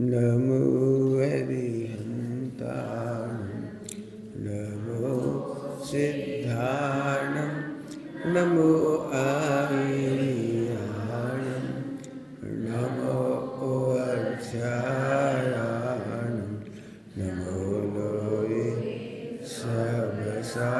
नमो हरिहन्ताणं नमो सिद्धाणं नमो आर्याणं नमो अर्चायाणं नमो लोये सबसाहूणम्।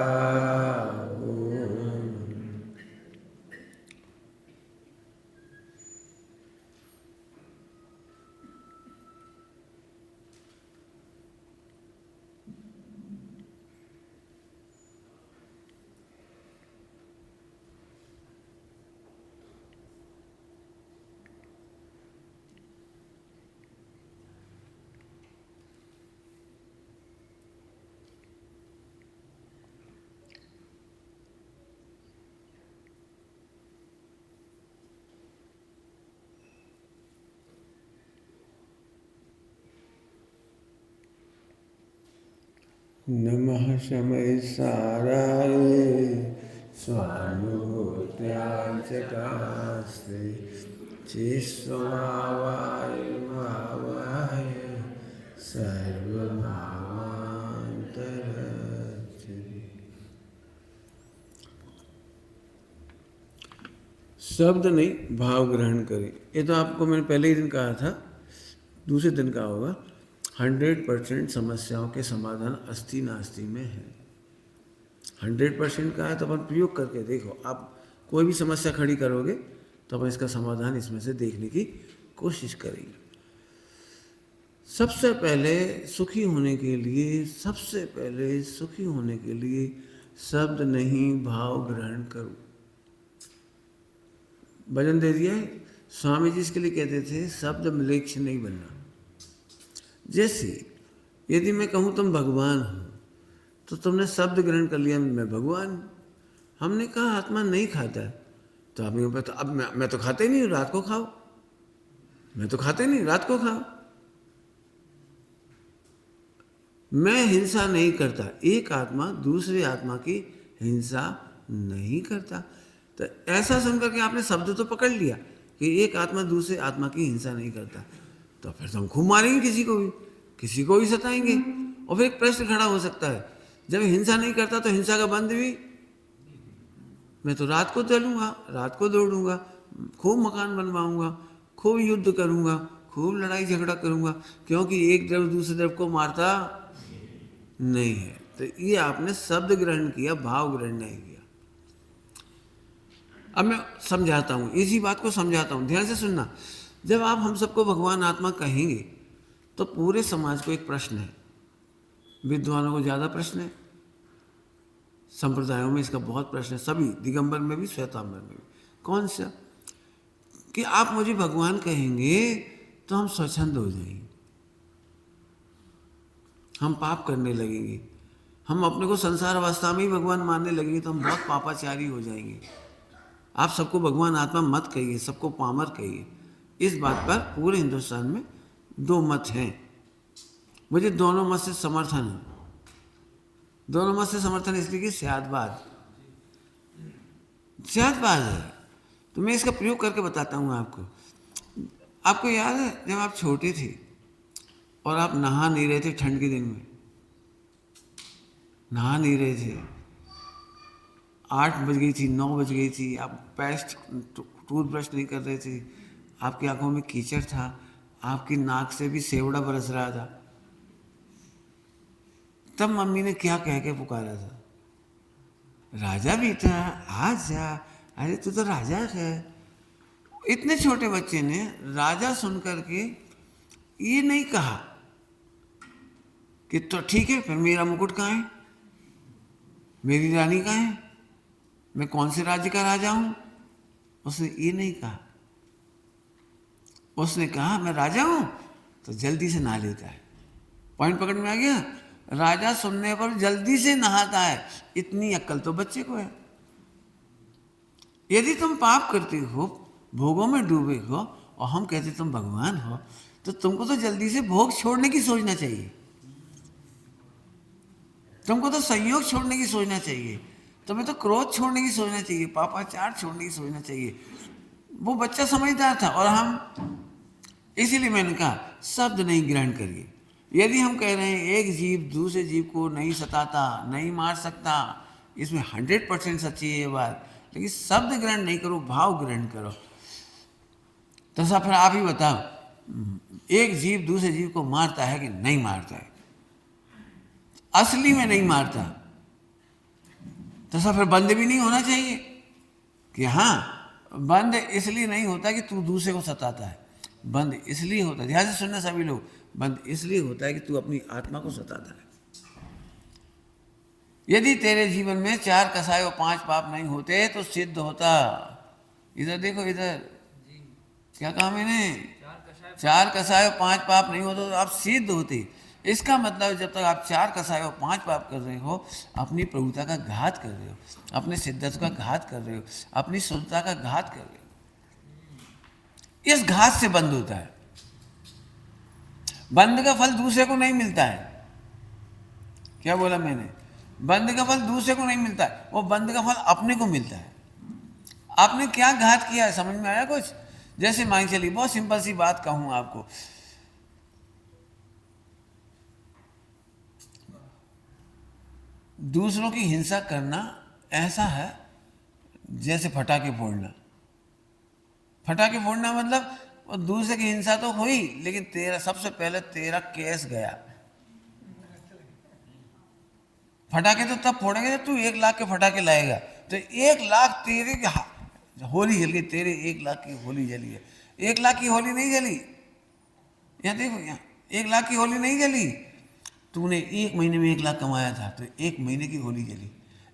नमः शमय साराय स्वानुभूत्याचकास्ते चिस्वभावाय भावाय सर्वभावान्तरच्छति। शब्द नहीं, भाव ग्रहण करें। ये तो आपको मैंने पहले ही दिन कहा था, दूसरे दिन का होगा। 100% समस्याओं के समाधान अस्ति नास्ति में है। 100% का है तो अपन प्रयोग करके देखो। आप कोई भी समस्या खड़ी करोगे तो अपन इसका समाधान इसमें से देखने की कोशिश करेंगे। सबसे पहले सुखी होने के लिए, शब्द नहीं भाव ग्रहण करो। भजन दे दिया है। स्वामी जी इसके लिए कहते थे शब्द म्लेच्छ नहीं बनना। जैसे यदि मैं कहूँ तुम भगवान हो तो तुमने शब्द ग्रहण कर लिया मैं भगवान हूँ। हमने कहा आत्मा नहीं खाता है तो आप यूँ पे तो अब मैं तो खाते ही नहीं, रात को खाओ। मैं तो खाते नहीं, रात को खाओ। मैं हिंसा नहीं करता। एक आत्मा दूसरे आत्मा की हिंसा नहीं करता। तो ऐसा सुन करके आपने शब्द तो पकड़ लिया कि एक आत्मा दूसरे आत्मा की हिंसा नहीं करता, तो फिर तो हम खूब मारेंगे किसी को भी सताएंगे। और फिर एक प्रश्न खड़ा हो सकता है, जब हिंसा नहीं करता तो हिंसा का बंद भी। मैं तो रात को चलूँगा, रात को दौड़ूंगा, खूब मकान बनवाऊंगा, खूब युद्ध करूंगा, खूब लड़ाई झगड़ा करूंगा, क्योंकि एक द्रव दूसरे द्रव को मारता नहीं है। तो ये आपने शब्द ग्रहण किया, भाव ग्रहण नहीं किया। अब मैं समझाता हूँ, इसी बात को समझाता हूँ, ध्यान से सुनना। जब आप हम सबको भगवान आत्मा कहेंगे तो पूरे समाज को एक प्रश्न है। विद्वानों को ज़्यादा प्रश्न है, संप्रदायों में इसका बहुत प्रश्न है, सभी, दिगंबर में भी श्वेतांबर में भी। कौन सा? कि आप मुझे भगवान कहेंगे तो हम स्वच्छंद हो जाएंगे, हम पाप करने लगेंगे, हम अपने को संसार अवस्था में ही भगवान मानने लगेंगे, तो हम बहुत पापाचारी हो जाएंगे। आप सबको भगवान आत्मा मत कहिए, सबको पामर कहिए। इस बात पर पूरे हिंदुस्तान में दो मत हैं। मुझे दोनों मत से समर्थन है। दोनों मत से समर्थन इसलिए कि स्यादवाद है। तो मैं इसका प्रयोग करके बताता हूँ आपको। आपको याद है जब आप छोटे थे और आप नहा नहीं रहे थे, ठंड के दिन में नहा नहीं रहे थे, 8 बज गई थी, 9 बज गई थी, आप पेस्ट टूथब्रश नहीं कर रहे थे, आपकी आंखों में कीचड़ था, आपकी नाक से भी सेवड़ा बरस रहा था, तब मम्मी ने क्या कह के पुकारा था? राजा बेटा आ जा, अरे तू तो राजा है। इतने छोटे बच्चे ने राजा सुन करके ये नहीं कहा कि तो ठीक है, फिर मेरा मुकुट कहाँ है, मेरी रानी कहाँ है, मैं कौन से राज्य का राजा हूं? उसने ये नहीं कहा। उसने कहा मैं राजा हूं, तो जल्दी से नहा लेता है। पॉइंट पकड़ में आ गया? राजा सुनने पर जल्दी से नहाता है। इतनी अक्ल तो बच्चे को है। यदि तुम पाप करते हो, भोगों में डूबे हो, और हम कहते तुम भगवान हो, तो तुमको तो जल्दी से भोग छोड़ने की सोचना चाहिए, तुमको तो संयोग छोड़ने की सोचना चाहिए, तुम्हें तो क्रोध छोड़ने की सोचना चाहिए, पापाचार छोड़ने की सोचना चाहिए। वो बच्चा समझदार था और हम इसीलिए मैंने कहा शब्द नहीं ग्रहण करिए। यदि हम कह रहे हैं एक जीव दूसरे जीव को नहीं सताता, नहीं मार सकता, इसमें 100% सच्ची है ये बात, लेकिन शब्द ग्रहण नहीं करो, भाव ग्रहण करो। तो सब फिर आप ही बताओ, एक जीव दूसरे जीव को मारता है कि नहीं मारता है? असली में नहीं मारता, तो सब फिर बंद भी नहीं होना चाहिए कि हाँ, बंद इसलिए नहीं होता कि तू दूसरे को सताता है, बंद इसलिए होता है, ध्यान से सुनना सभी लोग, बंद इसलिए होता है कि तू अपनी आत्मा को सताता है। यदि तेरे जीवन में 4 कसाय और 5 पाप नहीं होते तो सिद्ध होता। इधर देखो, इधर क्या कहा मैंने? 4 कसाय और 5 पाप नहीं होते तो आप सिद्ध होते। इसका मतलब जब तक आप 4 कसाय और 5 पाप कर रहे हो, अपनी प्रभुता का घात कर रहे हो, अपने सिद्धत्व का घात कर रहे हो, अपनी शुद्धता का घात कर रहे हो। इस घात से बंद होता है। बंद का फल दूसरे को नहीं मिलता है। क्या बोला मैंने? बंद का फल दूसरे को नहीं मिलता है, वो बंद का फल अपने को मिलता है। आपने क्या घात किया है, समझ में आया कुछ? जैसे मान चलिए, बहुत सिंपल सी बात कहूं आपको, दूसरों की हिंसा करना ऐसा है जैसे फटाके फोड़ना। फटाके फोड़ना मतलब वो दूसरे की हिंसा तो हुई, लेकिन तेरा सबसे पहले तेरा केस गया। फटाके तो तब फोड़ेंगे जब तू 1 लाख के फटाके लाएगा, तो 1 लाख तेरे होली जल गई, तेरे 1 लाख की होली जली है। 1 लाख की होली नहीं जली, यहाँ देखो, यहाँ 1 लाख की होली नहीं जली। तूने 1 महीने में 1 लाख कमाया था तो 1 महीने की होली जली,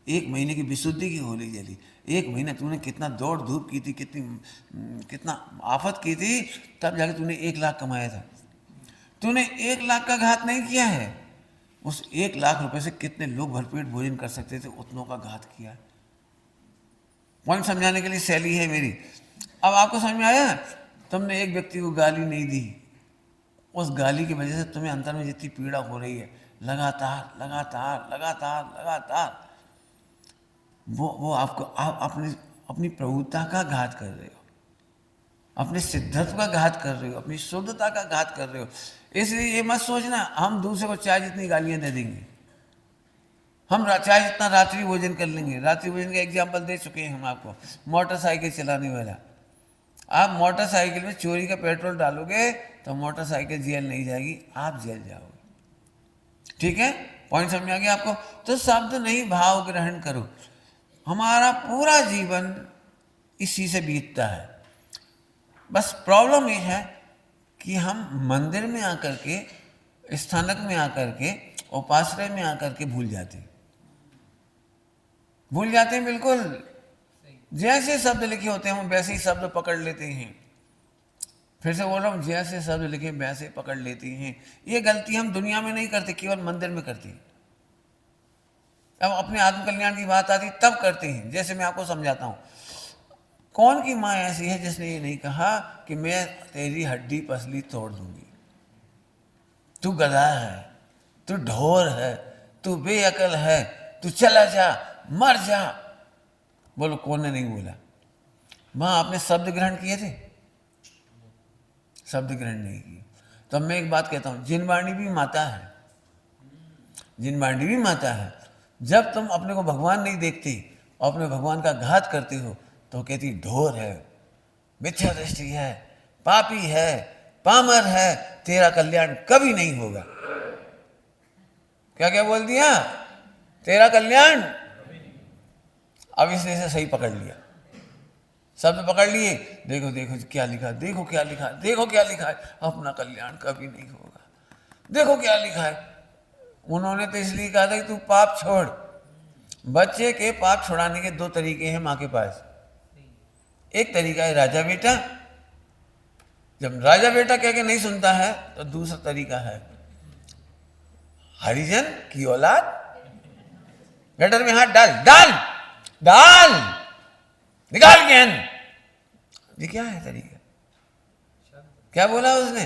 1 महीने की विशुद्धि की होली जली। 1 महीना तूने कितना दौड़ धूप की थी, कितना आफत की थी, तब जाके तूने 1 लाख कमाया था। तूने 1 लाख का घात नहीं किया है, उस 1 लाख रुपए से कितने लोग भरपेट भोजन कर सकते थे, उतनों का घात किया। पॉइंट समझाने के लिए शैली है मेरी। अब आपको समझ में आया? तुमने एक व्यक्ति को गाली नहीं दी, उस गाली की वजह से तुम्हें अंतर में जितनी पीड़ा हो रही है, लगातार लगातार लगातार लगातार, वो आपको आप अपनी प्रभुता का घात कर रहे हो, अपने सिद्धत्व का घात कर रहे हो, अपनी शुद्धता का घात कर रहे हो। इसलिए ये मत सोचना हम दूसरे को चाहे जितनी गालियां दे देंगे, हम चाहे जितना रात्रि भोजन कर लेंगे। रात्रि भोजन का एग्जाम्पल दे चुके हैं हम आपको। मोटरसाइकिल चलाने वाला, आप मोटरसाइकिल में चोरी का पेट्रोल डालोगे तो मोटरसाइकिल जेल नहीं जाएगी, आप जेल जाओगे। ठीक है, पॉइंट समझ आ गया आपको? तो शब्द नहीं, भाव ग्रहण करो। हमारा पूरा जीवन इसी से बीतता है। बस प्रॉब्लम ये है कि हम मंदिर में आकर के, स्थानक में आकर के, उपाश्रय में आकर के भूल जाते हैं बिल्कुल। जैसे शब्द लिखे होते हैं हम वैसे ही शब्द पकड़ लेते हैं। फिर से बोल रहा हूँ, जैसे शब्द लिखे वैसे पकड़ लेते हैं। ये गलती हम दुनिया में नहीं करते, केवल मंदिर में करते हैं। अब अपने आत्मकल्याण की बात आती तब करते हैं। जैसे मैं आपको समझाता हूँ, कौन की माँ ऐसी है जिसने ये नहीं कहा कि मैं तेरी हड्डी पसली तोड़ दूंगी, तू गधा है, तू ढोर है, तू बेअकल है, तू चला जा, मर जा। बोलो कौन ने नहीं बोला? माँ आपने शब्द ग्रहण किए थे? शब्द ग्रहण नहीं किए। तो मैं एक बात कहता हूँ, जिनवाणी भी माता है, जिनवाणी भी माता है। जब तुम अपने को भगवान नहीं देखती और अपने भगवान का घात करती हो तो कहती ढोर है, मिथ्या दृष्टि है, पापी है, पामर है, तेरा कल्याण कभी नहीं होगा। क्या क्या बोल दिया? तेरा कल्याण। अब इसने से सही पकड़ लिया, शब्द पकड़ लिए। देखो देखो क्या लिखा, देखो क्या लिखा, देखो क्या लिखा है, अपना कल्याण कभी नहीं होगा। देखो क्या लिखा है। उन्होंने तो इसलिए कहा था कि तू पाप छोड़। बच्चे के पाप छुड़ाने के 2 तरीके हैं माँ के पास। एक तरीका है राजा बेटा, जब राजा बेटा कह के नहीं सुनता है तो दूसरा तरीका है हरिजन की औलाद, गटर में हाथ डाल डाल डाल, निकाल ज्ञान। ये क्या है तरीका? क्या बोला उसने?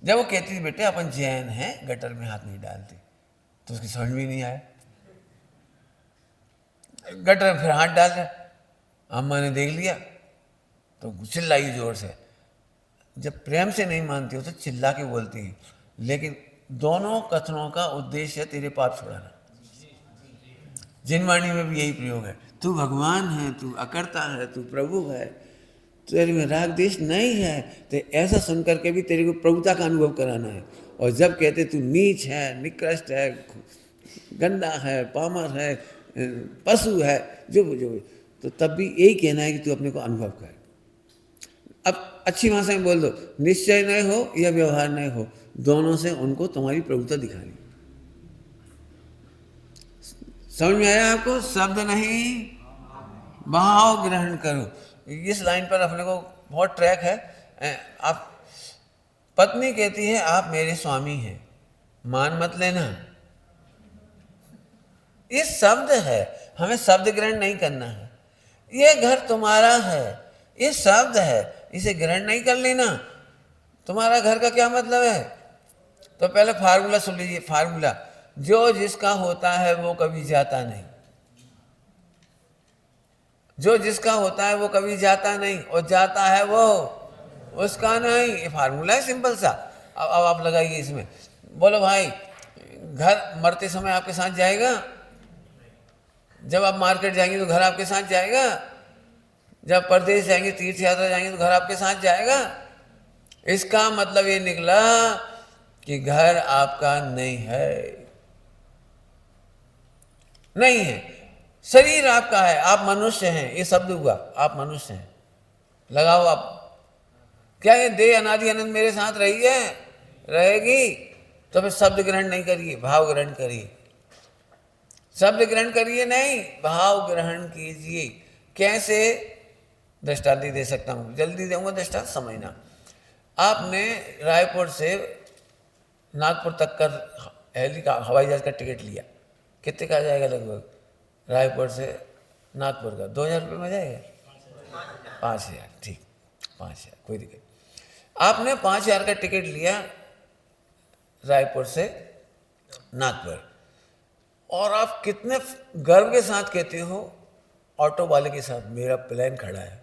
जब वो कहती थी बेटे अपन जैन हैं, गटर में हाथ नहीं डालते, तो उसकी समझ में नहीं आया। गटर में फिर हाथ डाल दिया, अम्मा ने देख लिया तो चिल्लाई जोर से, जब प्रेम से नहीं मानती हो तो चिल्ला के बोलती है, लेकिन दोनों कथनों का उद्देश्य है तेरे पाप छुड़ाना। जिनवाणी में भी यही प्रयोग है, तू भगवान है, तू अकर्ता है, तू प्रभु है, तेरे में राग द्वेष नहीं है, तो ऐसा सुन करके भी तेरे को प्रभुता का अनुभव कराना है। और जब कहते तू नीच है, निकृष्ट है, गंदा है, पामर है, पशु है, जो तो तब भी यही कहना है कि तू अपने को अनुभव कर। अब अच्छी भाषा में बोल दो, निश्चय नहीं हो या व्यवहार नहीं हो, दोनों से उनको तुम्हारी प्रभुता दिखानी। समझ में आया आपको? शब्द नहीं भाव ग्रहण करो। इस लाइन पर अपने को बहुत ट्रैक है। आप पत्नी कहती है आप मेरे स्वामी हैं, मान मत लेना, ये शब्द है, हमें शब्द ग्रहण नहीं करना है। ये घर तुम्हारा है, ये शब्द है, इसे ग्रहण नहीं कर लेना। तुम्हारा घर का क्या मतलब है? तो पहले फार्मूला सुन लीजिए। फार्मूला, जो जिसका होता है वो कभी जाता नहीं, जो जिसका होता है वो कभी जाता नहीं, और जाता है वो उसका नहीं। ये फार्मूला है सिंपल सा। अब आप लगाइए इसमें। बोलो भाई, घर मरते समय आपके साथ जाएगा? जब आप मार्केट जाएंगे तो घर आपके साथ जाएगा? जब परदेश जाएंगे, तीर्थ यात्रा जाएंगे तो घर आपके साथ जाएगा? इसका मतलब ये निकला कि घर आपका नहीं है, नहीं है। शरीर आपका है, आप मनुष्य हैं, ये शब्द हुआ, आप मनुष्य हैं। लगाओ आप, क्या ये देह अनादि अनंत मेरे साथ रही है? रहेगी। तो फिर शब्द ग्रहण नहीं करिए, भाव ग्रहण करिए। शब्द ग्रहण करिए नहीं, भाव ग्रहण कीजिए। कैसे? दृष्टांत दे सकता हूँ, जल्दी दूंगा दृष्टांत, समझना। आपने रायपुर से नागपुर तक का हवाई जहाज का टिकट लिया, कितने का आ जाएगा लगभग? रायपुर से नागपुर का 2000 रुपये में जाएगा? 5000, ठीक, 5000, कोई दिक्कत। आपने 5000 का टिकट लिया रायपुर से नागपुर, और आप कितने गर्व के साथ कहते हो ऑटो वाले के साथ, मेरा प्लेन खड़ा है।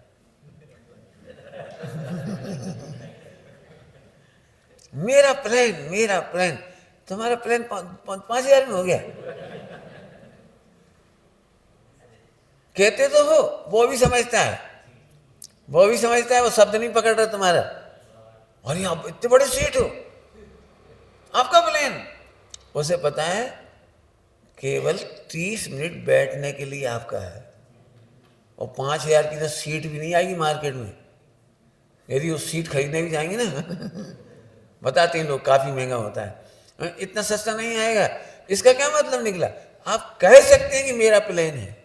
मेरा प्लेन, मेरा प्लेन। तुम्हारा प्लेन 5000 में हो गया? कहते तो हो, वो भी समझता है, वो भी समझता है, वो शब्द नहीं पकड़ रहा तुम्हारा। और ये आप इतने बड़े सेठ हो, आपका प्लेन, उसे पता है केवल 30 मिनट बैठने के लिए आपका है, और 5000 की तो सीट भी नहीं आएगी मार्केट में। यदि वो सीट खरीदने भी जाएंगे ना बताते हैं लोग काफ़ी महंगा होता है, इतना सस्ता नहीं आएगा। इसका क्या मतलब निकला? आप कह सकते हैं कि मेरा प्लेन है,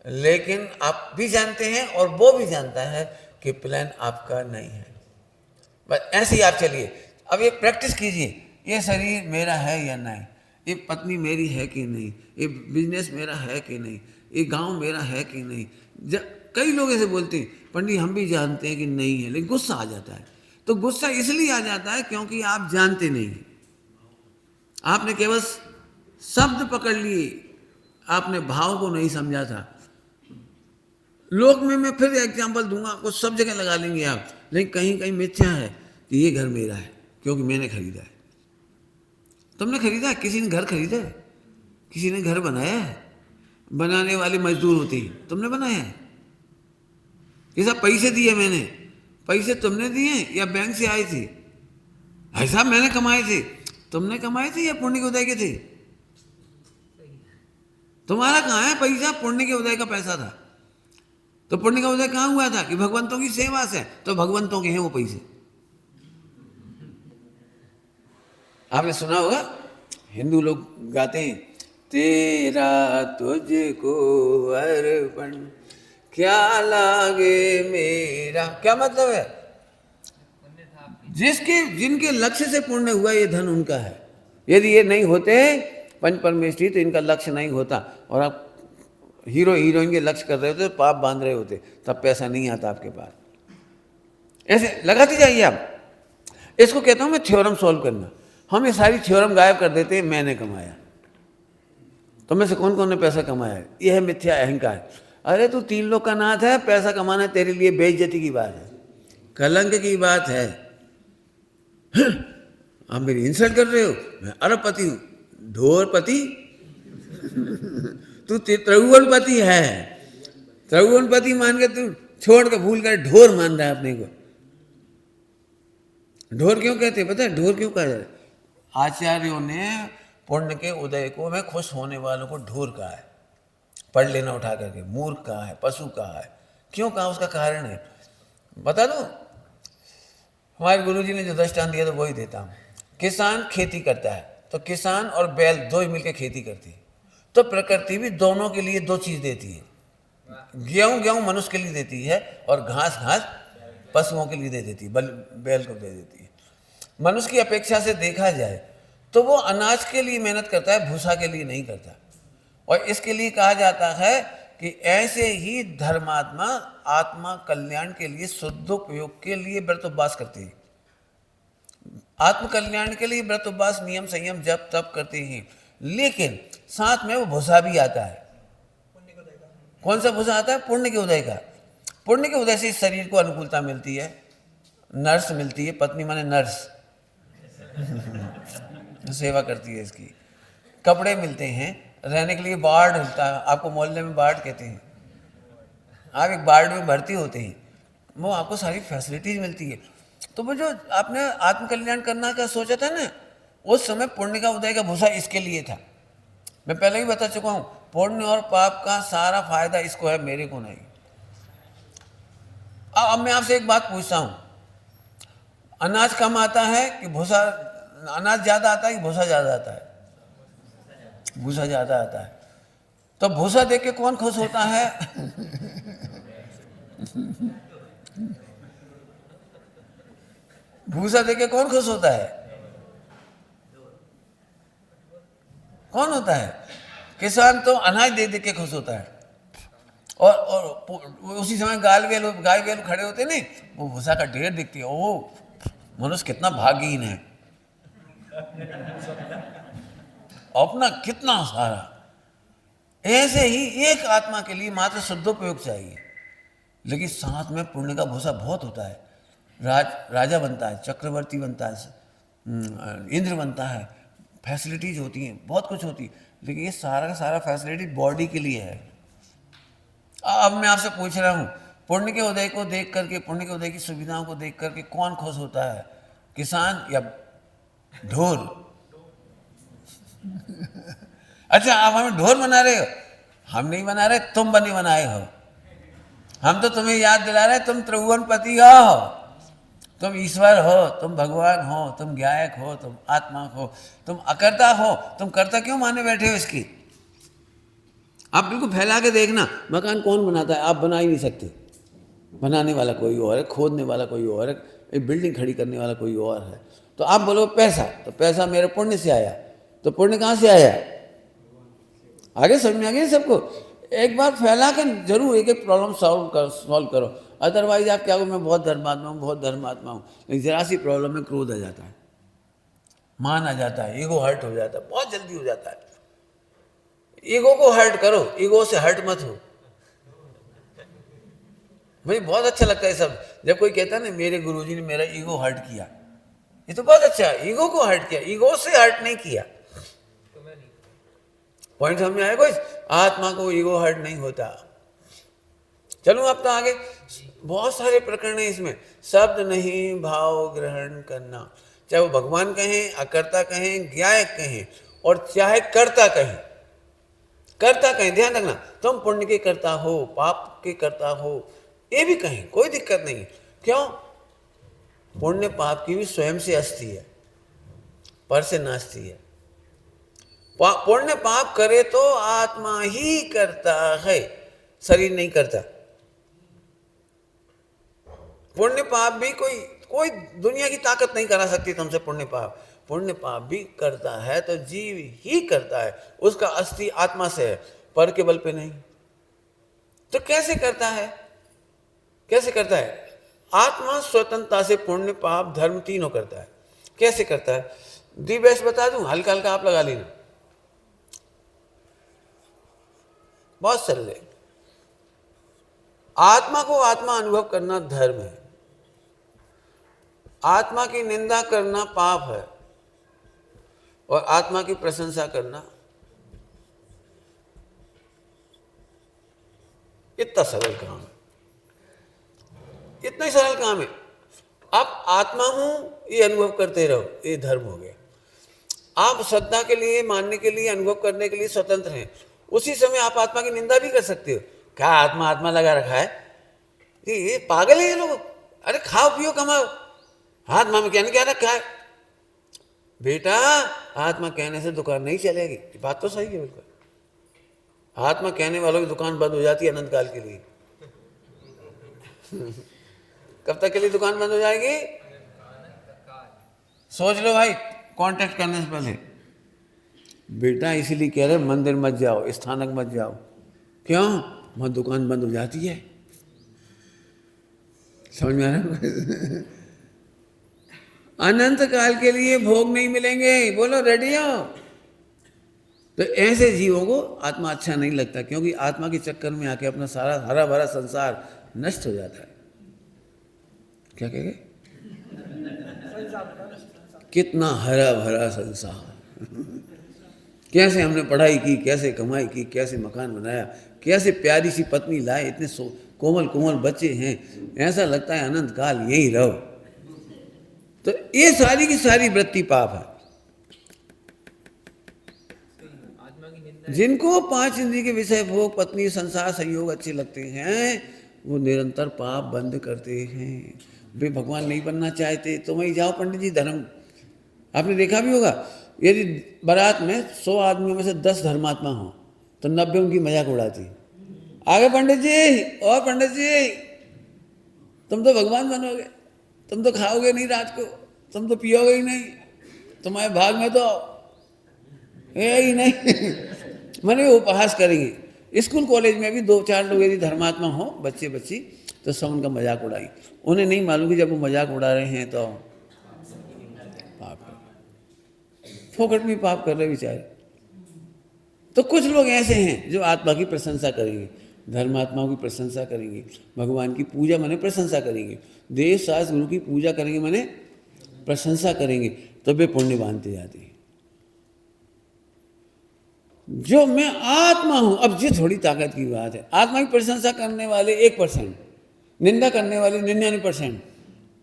लेकिन आप भी जानते हैं और वो भी जानता है कि प्लान आपका नहीं है। बस ऐसे ही आप चलिए। अब ये प्रैक्टिस कीजिए, ये शरीर मेरा है या नहीं, ये पत्नी मेरी है कि नहीं, ये बिजनेस मेरा है कि नहीं, ये गांव मेरा है कि नहीं। कई लोग ऐसे बोलते हैं, पंडित हम भी जानते हैं कि नहीं है, लेकिन गुस्सा आ जाता है। तो गुस्सा इसलिए आ जाता है क्योंकि आप जानते नहीं हैं, आपने केवल शब्द पकड़ लिए, आपने भाव को नहीं समझा था। लोक में मैं फिर एग्जाम्पल दूंगा, कुछ सब जगह लगा लेंगे आप, लेकिन कहीं कहीं मिथ्या है कि ये घर मेरा है क्योंकि मैंने खरीदा है। तुमने खरीदा है? किसी ने घर खरीदा है? किसी ने घर बनाया है? बनाने वाले मजदूर होते हैं, तुमने बनाया है? ये सब पैसे दिए मैंने, पैसे तुमने दिए या बैंक से आए थे? भाई साहब मैंने कमाए थे। तुमने कमाए थे या पुण्य के उदय के थे? तुम्हारा कहाँ है पैसा? पुण्य के उदय का पैसा था। तो पुण्य का उदय कहाँ हुआ था? कि भगवंतों की सेवा से, तो भगवंतों के हैं वो पैसे। आपने सुना होगा, हिंदू लोग गाते हैं, तेरा तुझको अर्पण क्या लागे मेरा। क्या मतलब है? जिनके लक्ष्य से पुण्य हुआ ये धन उनका है। यदि ये नहीं होते पंच परमेष्ठी तो इनका लक्ष्य नहीं होता, और आप हीरो हीरोइन के लक्ष्य कर रहे होते, पाप बांध रहे होते, तब पैसा नहीं आता आपके पास। ऐसे लगाते जाइए आप। इसको कहता हूं मैं थ्योरम सॉल्व करना। हम ये सारी थ्योरम गायब कर देते हैं, मैंने कमाया। तो में से कौन कौन ने पैसा कमाया है? यह है मिथ्या अहंकार। अरे तू 3 लोग का नाथ है, पैसा कमाना तेरे लिए बेइज्जती की बात है। कलंक की बात है। आप मेरी इंसल्ट कर रहे हो, मैं अरबपति हूं, ढोरपति। तू त्रिभुवनपति है, त्रिभुवनपति मान के तू छोड़ के भूल कर ढोर मान रहा है अपने को। ढोर क्यों कहते हैं पता है? ढोर क्यों कहा जाता है? आचार्यों ने पुण्य के उदय को में खुश होने वालों को ढोर कहा है, पढ़ लेना उठा करके। मूर्ख कहा है, पशु कहा है। क्यों कहा? उसका कारण है, बता दो। हमारे गुरुजी ने जो दृष्टांत दिया तो वही देता हूं। किसान खेती करता है, तो किसान और बैल दो ही मिलकर खेती करती है, तो प्रकृति भी दोनों के लिए दो चीज देती है। गेहूं मनुष्य के लिए देती है, और घास पशुओं के लिए दे देती है, बैल को दे देती है। मनुष्य की अपेक्षा से देखा जाए तो वो अनाज के लिए मेहनत करता है, भूसा के लिए नहीं करता। और इसके लिए कहा जाता है कि ऐसे ही धर्मात्मा आत्मा कल्याण के लिए, शुद्धोपयोग के लिए व्रत उपवास करते हैं। आत्म कल्याण के लिए व्रत उपवास, नियम संयम जप तप करते हैं, लेकिन साथ में वो भूसा भी आता है। कौन सा भूसा आता है? पुण्य के उदय का। पुण्य के उदय से इस शरीर को अनुकूलता मिलती है, नर्स मिलती है, पत्नी माने नर्स सेवा करती है इसकी, कपड़े मिलते हैं, रहने के लिए वार्ड मिलता है। आपको मोहल्ले में वार्ड कहते हैं, आप एक वार्ड में भर्ती होते हैं, वो आपको सारी फैसिलिटीज मिलती है। तो वो जो आपने आत्मकल्याण करना का सोचा था ना, उस समय पुण्य का उदय का भूसा इसके लिए था। मैं पहले ही बता चुका हूं, पुण्य और पाप का सारा फायदा इसको है, मेरे को नहीं। अब मैं आपसे एक बात पूछता हूं, अनाज कम आता है कि भूसा, अनाज ज्यादा आता है कि भूसा ज्यादा आता है? भूसा ज्यादा आता है। तो भूसा देख के कौन खुश होता है? भूसा देख के कौन खुश होता है? कौन होता है? किसान तो अनाज दे दे के खुश होता है। और उसी समय गाय बैल खड़े होते नहीं, वो भूसा का ढेर दिखती है, ओ मनुष्य कितना भागीन है, अपना कितना सारा। ऐसे ही एक आत्मा के लिए मात्र शुद्धोपयोग चाहिए, लेकिन साथ में पुण्य का भूसा बहुत होता है। राजा बनता है, चक्रवर्ती बनता है, इंद्र बनता है, फैसिलिटीज होती हैं, बहुत कुछ होती है, लेकिन ये सारा का सारा फैसिलिटी बॉडी के लिए है। अब मैं आपसे पूछ रहा हूँ, पुण्य के उदय को देख करके, पुण्य के उदय की सुविधाओं को देख करके कौन खुश होता है? किसान या ढोर? अच्छा, आप हमें ढोर बना रहे हो? हम नहीं बना रहे, तुम बनाए हो। हम तो तुम्हें याद दिला रहे, तुम त्रिभुवनपति हो, तुम ईश्वर हो, तुम भगवान हो, तुम गायक हो, तुम आत्मा हो, तुम अकर्ता हो। तुम कर्ता क्यों माने बैठे हो इसकी? आप बिल्कुल फैला के देखना, मकान कौन बनाता है? आप बना ही नहीं सकते, बनाने वाला कोई और है, खोदने वाला कोई और है, एक बिल्डिंग खड़ी करने वाला कोई और है। तो आप बोलो पैसा, तो पैसा मेरे पुण्य से आया, तो पुण्य कहाँ से आया? आगे समझ में आ गया सबको? एक बार फैला के जरूर एक एक प्रॉब्लम सॉल्व करो, अदरवाइज आप क्या हो, मैं बहुत धर्मात्मा हूँ, बहुत धर्मात्मा हूँ, लेकिन जरा सी प्रॉब्लम में क्रोध आ जाता है, मान आ जाता है, ईगो हर्ट हो जाता है, बहुत जल्दी हो जाता है। ईगो को हर्ट करो, ईगो से हर्ट मत हो। मुझे बहुत अच्छा लगता है सब, जब कोई कहता है ना मेरे गुरुजी ने मेरा ईगो हर्ट किया, ये तो बहुत अच्छा है। ईगो को हर्ट किया, ईगो से हर्ट नहीं किया। पॉइंट समझ में आया? कोई आत्मा को ईगो हर्ट नहीं होता। चलो अब तो आगे बहुत सारे प्रकरण है इसमें। शब्द नहीं, भाव ग्रहण करना, चाहे वो भगवान कहें, अकर्ता कहें, ज्ञायक कहें, और चाहे कर्ता कहें। कर्ता कहें, ध्यान रखना, तुम पुण्य के कर्ता हो, पाप के कर्ता हो, ये भी कहें, कोई दिक्कत नहीं। क्यों? पुण्य पाप की भी स्वयं से अस्थि है, पर से नास्ती है। पुण्य पाप करे तो आत्मा ही करता है, शरीर नहीं करता। पुण्य पाप भी कोई दुनिया की ताकत नहीं करा सकती तुमसे पुण्य पाप। पुण्य पाप भी करता है तो जीव ही करता है, उसका अस्थि आत्मा से है, पर के बल पे नहीं। तो कैसे करता है? कैसे करता है? आत्मा स्वतंत्रता से पुण्य पाप धर्म तीनों करता है। कैसे करता है? दिव्यस बता दूं, हल्का हल्का आप लगा लेना, बहुत सरल है। आत्मा को आत्मा अनुभव करना धर्म है, आत्मा की निंदा करना पाप है और आत्मा की प्रशंसा करना इतना सरल काम है, इतना ही सरल काम है। आप आत्मा हूं ये अनुभव करते रहो, ये धर्म हो गया। आप श्रद्धा के लिए, मानने के लिए, अनुभव करने के लिए स्वतंत्र हैं। उसी समय आप आत्मा की निंदा भी कर सकते हो। क्या आत्मा आत्मा लगा रखा है, ये पागल है ये लोग। अरे खाओ पियो कमाओ, आत्मा में कहने क्या रखा है? बेटा आत्मा कहने से दुकान नहीं चलेगी, बात तो सही है बिल्कुल। आत्मा कहने वालों की दुकान बंद हो जाती है अनंत काल के लिए। कब तक के लिए दुकान बंद हो जाएगी? सोच लो भाई, कांटेक्ट करने से पहले। बेटा इसीलिए कह रहे मंदिर मत जाओ, स्थानक मत जाओ। क्यों? वहां दुकान बंद हो जाती है। समझ में आ रहा है? अनंत काल के लिए भोग नहीं मिलेंगे। बोलो रेडी हो? तो ऐसे जीवों को आत्मा अच्छा नहीं लगता, क्योंकि आत्मा के चक्कर में आके अपना सारा हरा भरा संसार नष्ट हो जाता है। क्या कहेंगे? कितना हरा भरा संसार। कैसे हमने पढ़ाई की, कैसे कमाई की, कैसे मकान बनाया, कैसे प्यारी सी पत्नी लाए, इतने कोमल कोमल बच्चे हैं, ऐसा लगता है अनंत काल यही रहो। तो ये सारी की सारी वृत्ति पाप है। जिनको पांच इंद्रिय के विषय भोग, पत्नी, संसार, संयोग अच्छे लगते हैं, वो निरंतर पाप बंद करते हैं। वे भगवान नहीं बनना चाहते तो वहीं जाओ पंडित जी धर्म। आपने देखा भी होगा, यदि बारात में 100 आदमियों में से 10 धर्मात्मा हो तो 90 उनकी मजाक उड़ाती। आगे पंडित जी, और पंडित जी तुम तो भगवान बनोगे, तुम तो खाओगे नहीं रात को, तुम तो पियोगे ही नहीं, तुम्हारे भाग में तो है ही नहीं। मैंने उपहास करेंगे। स्कूल कॉलेज में भी 2-4 लोग यदि धर्मात्मा हो, बच्चे बच्ची, तो सब उनका मजाक उड़ाई। उन्हें नहीं मालूम कि जब वो मजाक उड़ा रहे हैं तो पाप कर रहे, फोकट में पाप कर रहे बेचारे। तो कुछ लोग ऐसे हैं जो आत्मा की प्रशंसा करेंगे, धर्मात्माओं की प्रशंसा करेंगे, भगवान की पूजा माने प्रशंसा करेंगे, देव शास्त्र गुरु की पूजा करेंगे माने प्रशंसा करेंगे, तो वे पुण्य बांधते जाते हैं। जो मैं आत्मा हूं, अब ये थोड़ी ताकत की बात है। आत्मा की प्रशंसा करने वाले 1%, निंदा करने वाले 99%।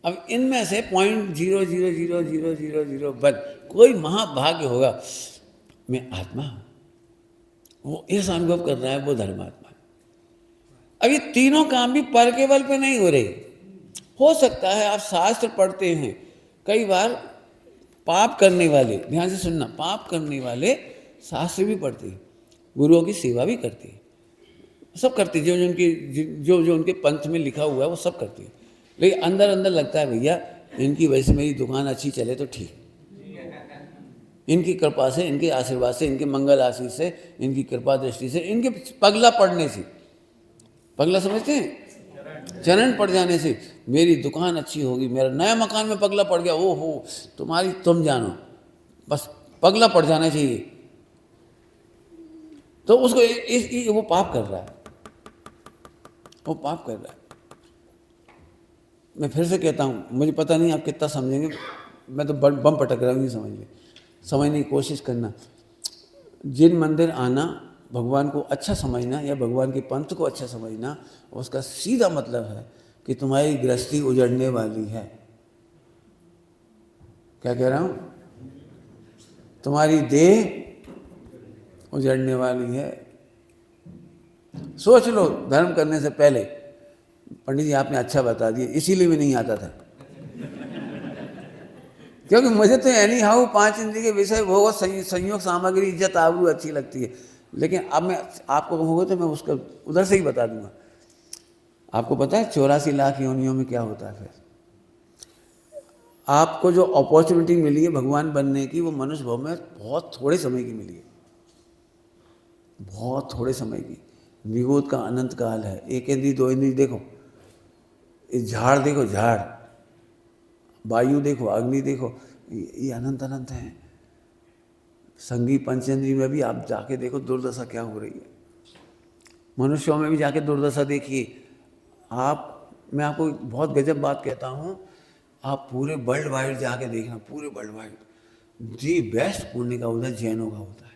अब इनमें से 0.0000001 कोई महाभाग्य होगा, मैं आत्मा हूं, वो ऐसा अनुभव कर रहा है, वो धर्मात्मा। अब ये तीनों काम भी पर के बल पे नहीं हो रहे। हो सकता है आप शास्त्र पढ़ते हैं, कई बार पाप करने वाले, ध्यान से सुनना, पाप करने वाले शास्त्र भी पढ़ते हैं, गुरुओं की सेवा भी करते हैं, सब करते हैं, जो उनके पंथ में लिखा हुआ है वो सब करते हैं। लेकिन अंदर अंदर लगता है भैया इनकी वजह से मेरी दुकान अच्छी चले तो ठीक, इनकी कृपा से, इनके आशीर्वाद से, इनके मंगल आशीष से, इनकी कृपा दृष्टि से, इनके पगला पड़ने से, पगला समझते हैं, चरण पड़ जाने से मेरी दुकान अच्छी होगी, मेरा नया मकान में पगला पड़ गया, ओ हो तुम्हारी तुम जानो, बस पगला पड़ जाना चाहिए। तो उसको वो पाप कर रहा है, वो पाप कर रहा है। मैं फिर से कहता हूँ, मुझे पता नहीं आप कितना समझेंगे, मैं तो बम पटक रहा हूँ, नहीं समझने की कोशिश करना। जिन मंदिर आना, भगवान को अच्छा समझना या भगवान के पंथ को अच्छा समझना, उसका सीधा मतलब है कि तुम्हारी गृहस्थी उजड़ने वाली है। क्या कह रहा हूँ? तुम्हारी देह उजड़ने वाली है। सोच लो, धर्म करने से पहले। पंडित जी आपने अच्छा बता दिया, इसीलिए भी नहीं आता था, क्योंकि मुझे तो एनी हाउ 5 इंद्रिय के विषय भोग, संयोग, सामग्री, इज्जत, आबरू अच्छी लगती है। लेकिन अब मैं आपको कहूँगा तो मैं उसका उधर से ही बता दूंगा। आपको पता है 84 लाख योनियों में क्या होता है? फिर आपको जो अपॉर्चुनिटी मिली है भगवान बनने की, वो मनुष्य भाव में बहुत थोड़े समय की मिली है, बहुत थोड़े समय की। निगोद का अनंत काल है। 1 इंद्री 2 इंद्री देखो, इस झाड़ देखो, झाड़, वायु देखो, अग्नि देखो, ये अनंत अनंत हैं। संगी पंचेंद्री में भी आप जाके देखो दुर्दशा क्या हो रही है। मनुष्यों में भी जाके दुर्दशा देखिए आप। मैं आपको बहुत गजब बात कहता हूँ, आप पूरे वर्ल्ड वाइड जाके देखना, पूरे वर्ल्ड वाइड दी बेस्ट पुण्य का उदय जैनों का होता है।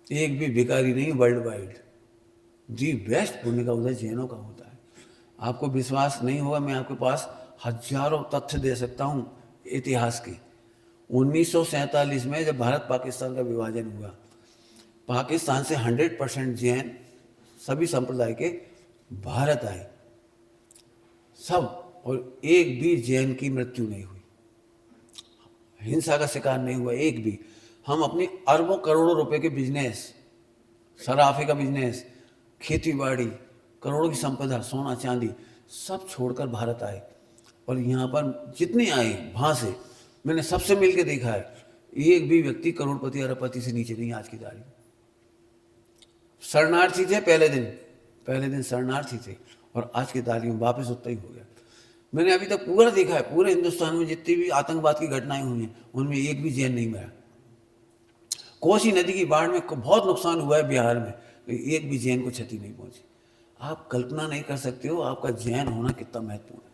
एक भी भिखारी नहीं, वर्ल्ड वाइड दी बेस्ट पुण्य का उदय जैनों का होता है। आपको विश्वास नहीं होगा, मैं आपके पास हजारों तथ्य दे सकता हूँ इतिहास के। 1947 में जब भारत पाकिस्तान का विभाजन हुआ, पाकिस्तान से 100% जैन सभी संप्रदाय के भारत आए, सब, और एक भी जैन की मृत्यु नहीं हुई, हिंसा का शिकार नहीं हुआ एक भी। हम अपनी अरबों करोड़ों रुपए के बिजनेस, सराफे का बिजनेस, खेती बाड़ी, करोड़ों की संपदा, सोना चांदी, सब छोड़कर भारत आए। और यहाँ पर जितने आए वहाँ से मैंने सबसे मिल के देखा है, एक भी व्यक्ति करोड़पति अरबपति से नीचे नहीं आज की तारीख। शरणार्थी थे पहले दिन शरणार्थी थे, और आज की तारीख में वापस उतना ही हो गया। मैंने अभी तक पूरा देखा है, पूरे हिंदुस्तान में जितनी भी आतंकवाद की घटनाएं हुई हैं उनमें एक भी जैन नहीं मरा। कोसी नदी की बाढ़ में बहुत नुकसान हुआ है बिहार में, एक भी जैन को क्षति नहीं पहुंची। आप कल्पना नहीं कर सकते हो आपका जैन होना कितना महत्वपूर्ण है।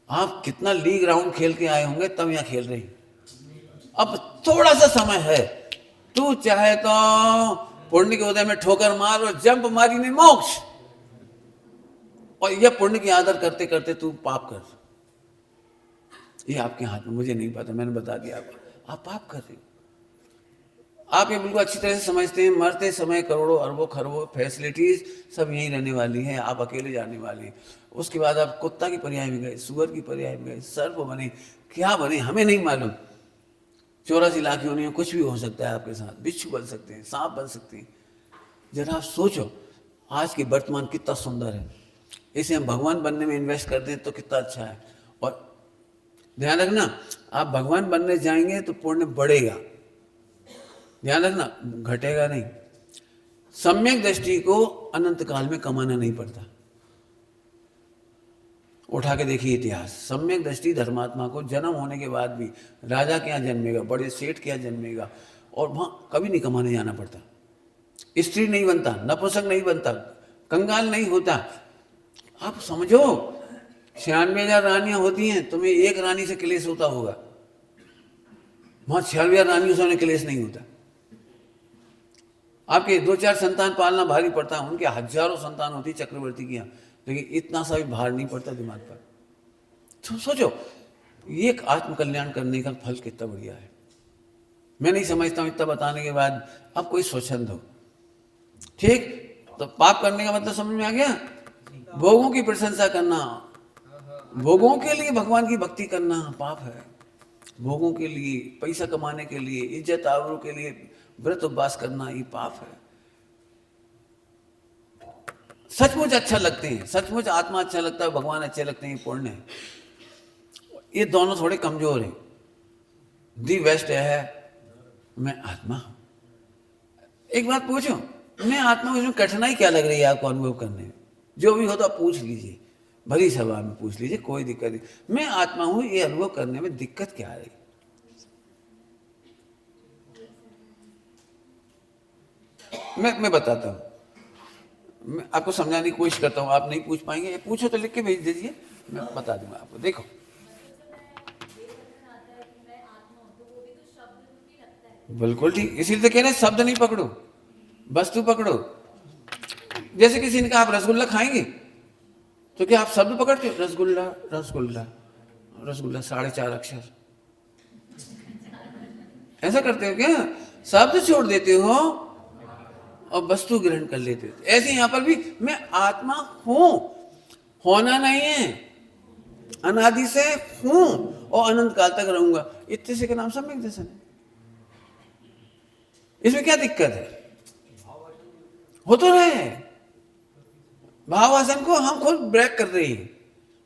आप कितना लीग राउंड खेल के आए होंगे तब यहाँ खेल रहे हैं। अब थोड़ा सा समय है, तू चाहे तो पुण्य के उदय में ठोकर मार और जंप मारी में मोक्ष, और यह पुण्य की आदर करते करते तू पाप कर, ये आपके हाथ में। मुझे नहीं पता, मैंने बता दिया आपको, आप पाप कर रहे हो। आप ये बिल्कुल अच्छी तरह से समझते हैं, मरते समय करोड़ों अरबों खरबों फैसिलिटीज सब यहीं रहने वाली हैं, आप अकेले जाने वाले हैं। उसके बाद आप कुत्ता की पर्याय में गए, सुअर की पर्याय में गए, सर्प बने, क्या बने हमें नहीं मालूम। 84 लाख योनियों कुछ भी हो सकता है आपके साथ, बिच्छू बन सकते हैं, सांप बन सकते हैं। जरा आप सोचो आज के वर्तमान कितना सुंदर है, इसे हम भगवान बनने में इन्वेस्ट कर दें तो कितना अच्छा है। और ध्यान रखना, आप भगवान बनने जाएंगे तो पुण्य बढ़ेगा, ध्यान रखना, घटेगा नहीं। सम्यक दृष्टि को अनंत काल में कमाना नहीं पड़ता। उठा के देखिए इतिहास, सम्यक दृष्टि धर्मात्मा को जन्म होने के बाद भी राजा के यहाँ जन्मेगा, बड़े सेठ के यहाँ जन्मेगा, और वहाँ कभी नहीं कमाने जाना पड़ता। स्त्री नहीं बनता, नपुंसक नहीं बनता, कंगाल नहीं होता। आप समझो 96,000 रानियां होती हैं, तुम्हें एक रानी से क्लेश होता होगा, वहां 96,000 रानियों से क्लेश नहीं होता। आपके 2-4 संतान पालना भारी पड़ता है, उनके हजारों संतान होती चक्रवर्ती की यहाँ, लेकिन इतना सा भी भार नहीं पड़ता दिमाग पर। तो सोचो ये एक आत्मकल्याण करने का फल कितना बढ़िया है। मैं नहीं समझता हूँ इतना बताने के बाद अब कोई स्वच्छंद हो, ठीक। तो पाप करने का मतलब समझ में आ गया, भोगों की प्रशंसा करना, भोगों के लिए भगवान की भक्ति करना पाप है। भोगों के लिए, पैसा कमाने के लिए, इज्जत आबरू के लिए व्रत उपवास करना ये पाप है। सचमुच अच्छा लगते हैं, सचमुच आत्मा अच्छा लगता है, भगवान अच्छे लगते हैं, पुण्य है। ये दोनों थोड़े कमजोर हैं। दी बेस्ट है मैं आत्मा हूं। एक बात पूछो, मैं आत्मा हूं, इसमें कठिनाई क्या लग रही है आपको अनुभव करने में? जो भी हो तो आप पूछ लीजिए, भरी सभा में पूछ लीजिए, कोई दिक्कत नहीं। मैं आत्मा हूं ये अनुभव करने में दिक्कत क्या आ रही? मैं बताता हूं, मैं आपको समझाने की कोशिश करता हूं, आप नहीं पूछ पाएंगे, पूछो तो लिख के भेज दीजिए, मैं बता दूंगा आपको। देखो बिल्कुल ठीक, इसीलिए तो कह रहे हैं शब्द नहीं पकड़ो, वस्तु पकड़ो। जैसे किसी ने कहा आप रसगुल्ला खाएंगे, तो क्या आप शब्द पकड़ते हो? रसगुल्ला रसगुल्ला रसगुल्ला 4.5 अक्षर, ऐसा करते हो क्या? शब्द छोड़ देते हो और वस्तु ग्रहण कर लेते हो। ऐसे यहाँ पर भी मैं आत्मा हूं, होना नहीं है, अनादि से हूं और अनंत काल तक रहूंगा। इतने से का नाम सम्यक दर्शन है। इसमें क्या दिक्कत है? हो तो रहे, भावासन को हम खुद ब्रेक कर रहे हैं।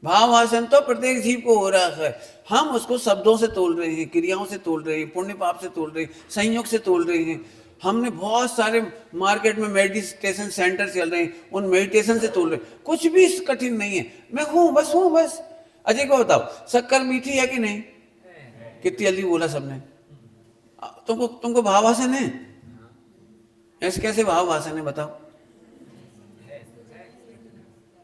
भावासन तो प्रत्येक जीव को हो रहा है, हम उसको शब्दों से तोल रहे हैं, क्रियाओं से तोल रहे हैं, पुण्य पाप से तोल रहे हैं, संयोग से तोल रहे हैं। हमने बहुत सारे मार्केट में मेडिटेशन सेंटर चल रहे हैं, उन मेडिटेशन से तोल रहे हैं। कुछ भी कठिन नहीं है, मैं हूं बस। अजय को बताओ, शक्कर मीठी है कि नहीं? कितनी जल्दी बोला सबने। तुमको भावासन है? ऐसे कैसे भावासन है बताओ?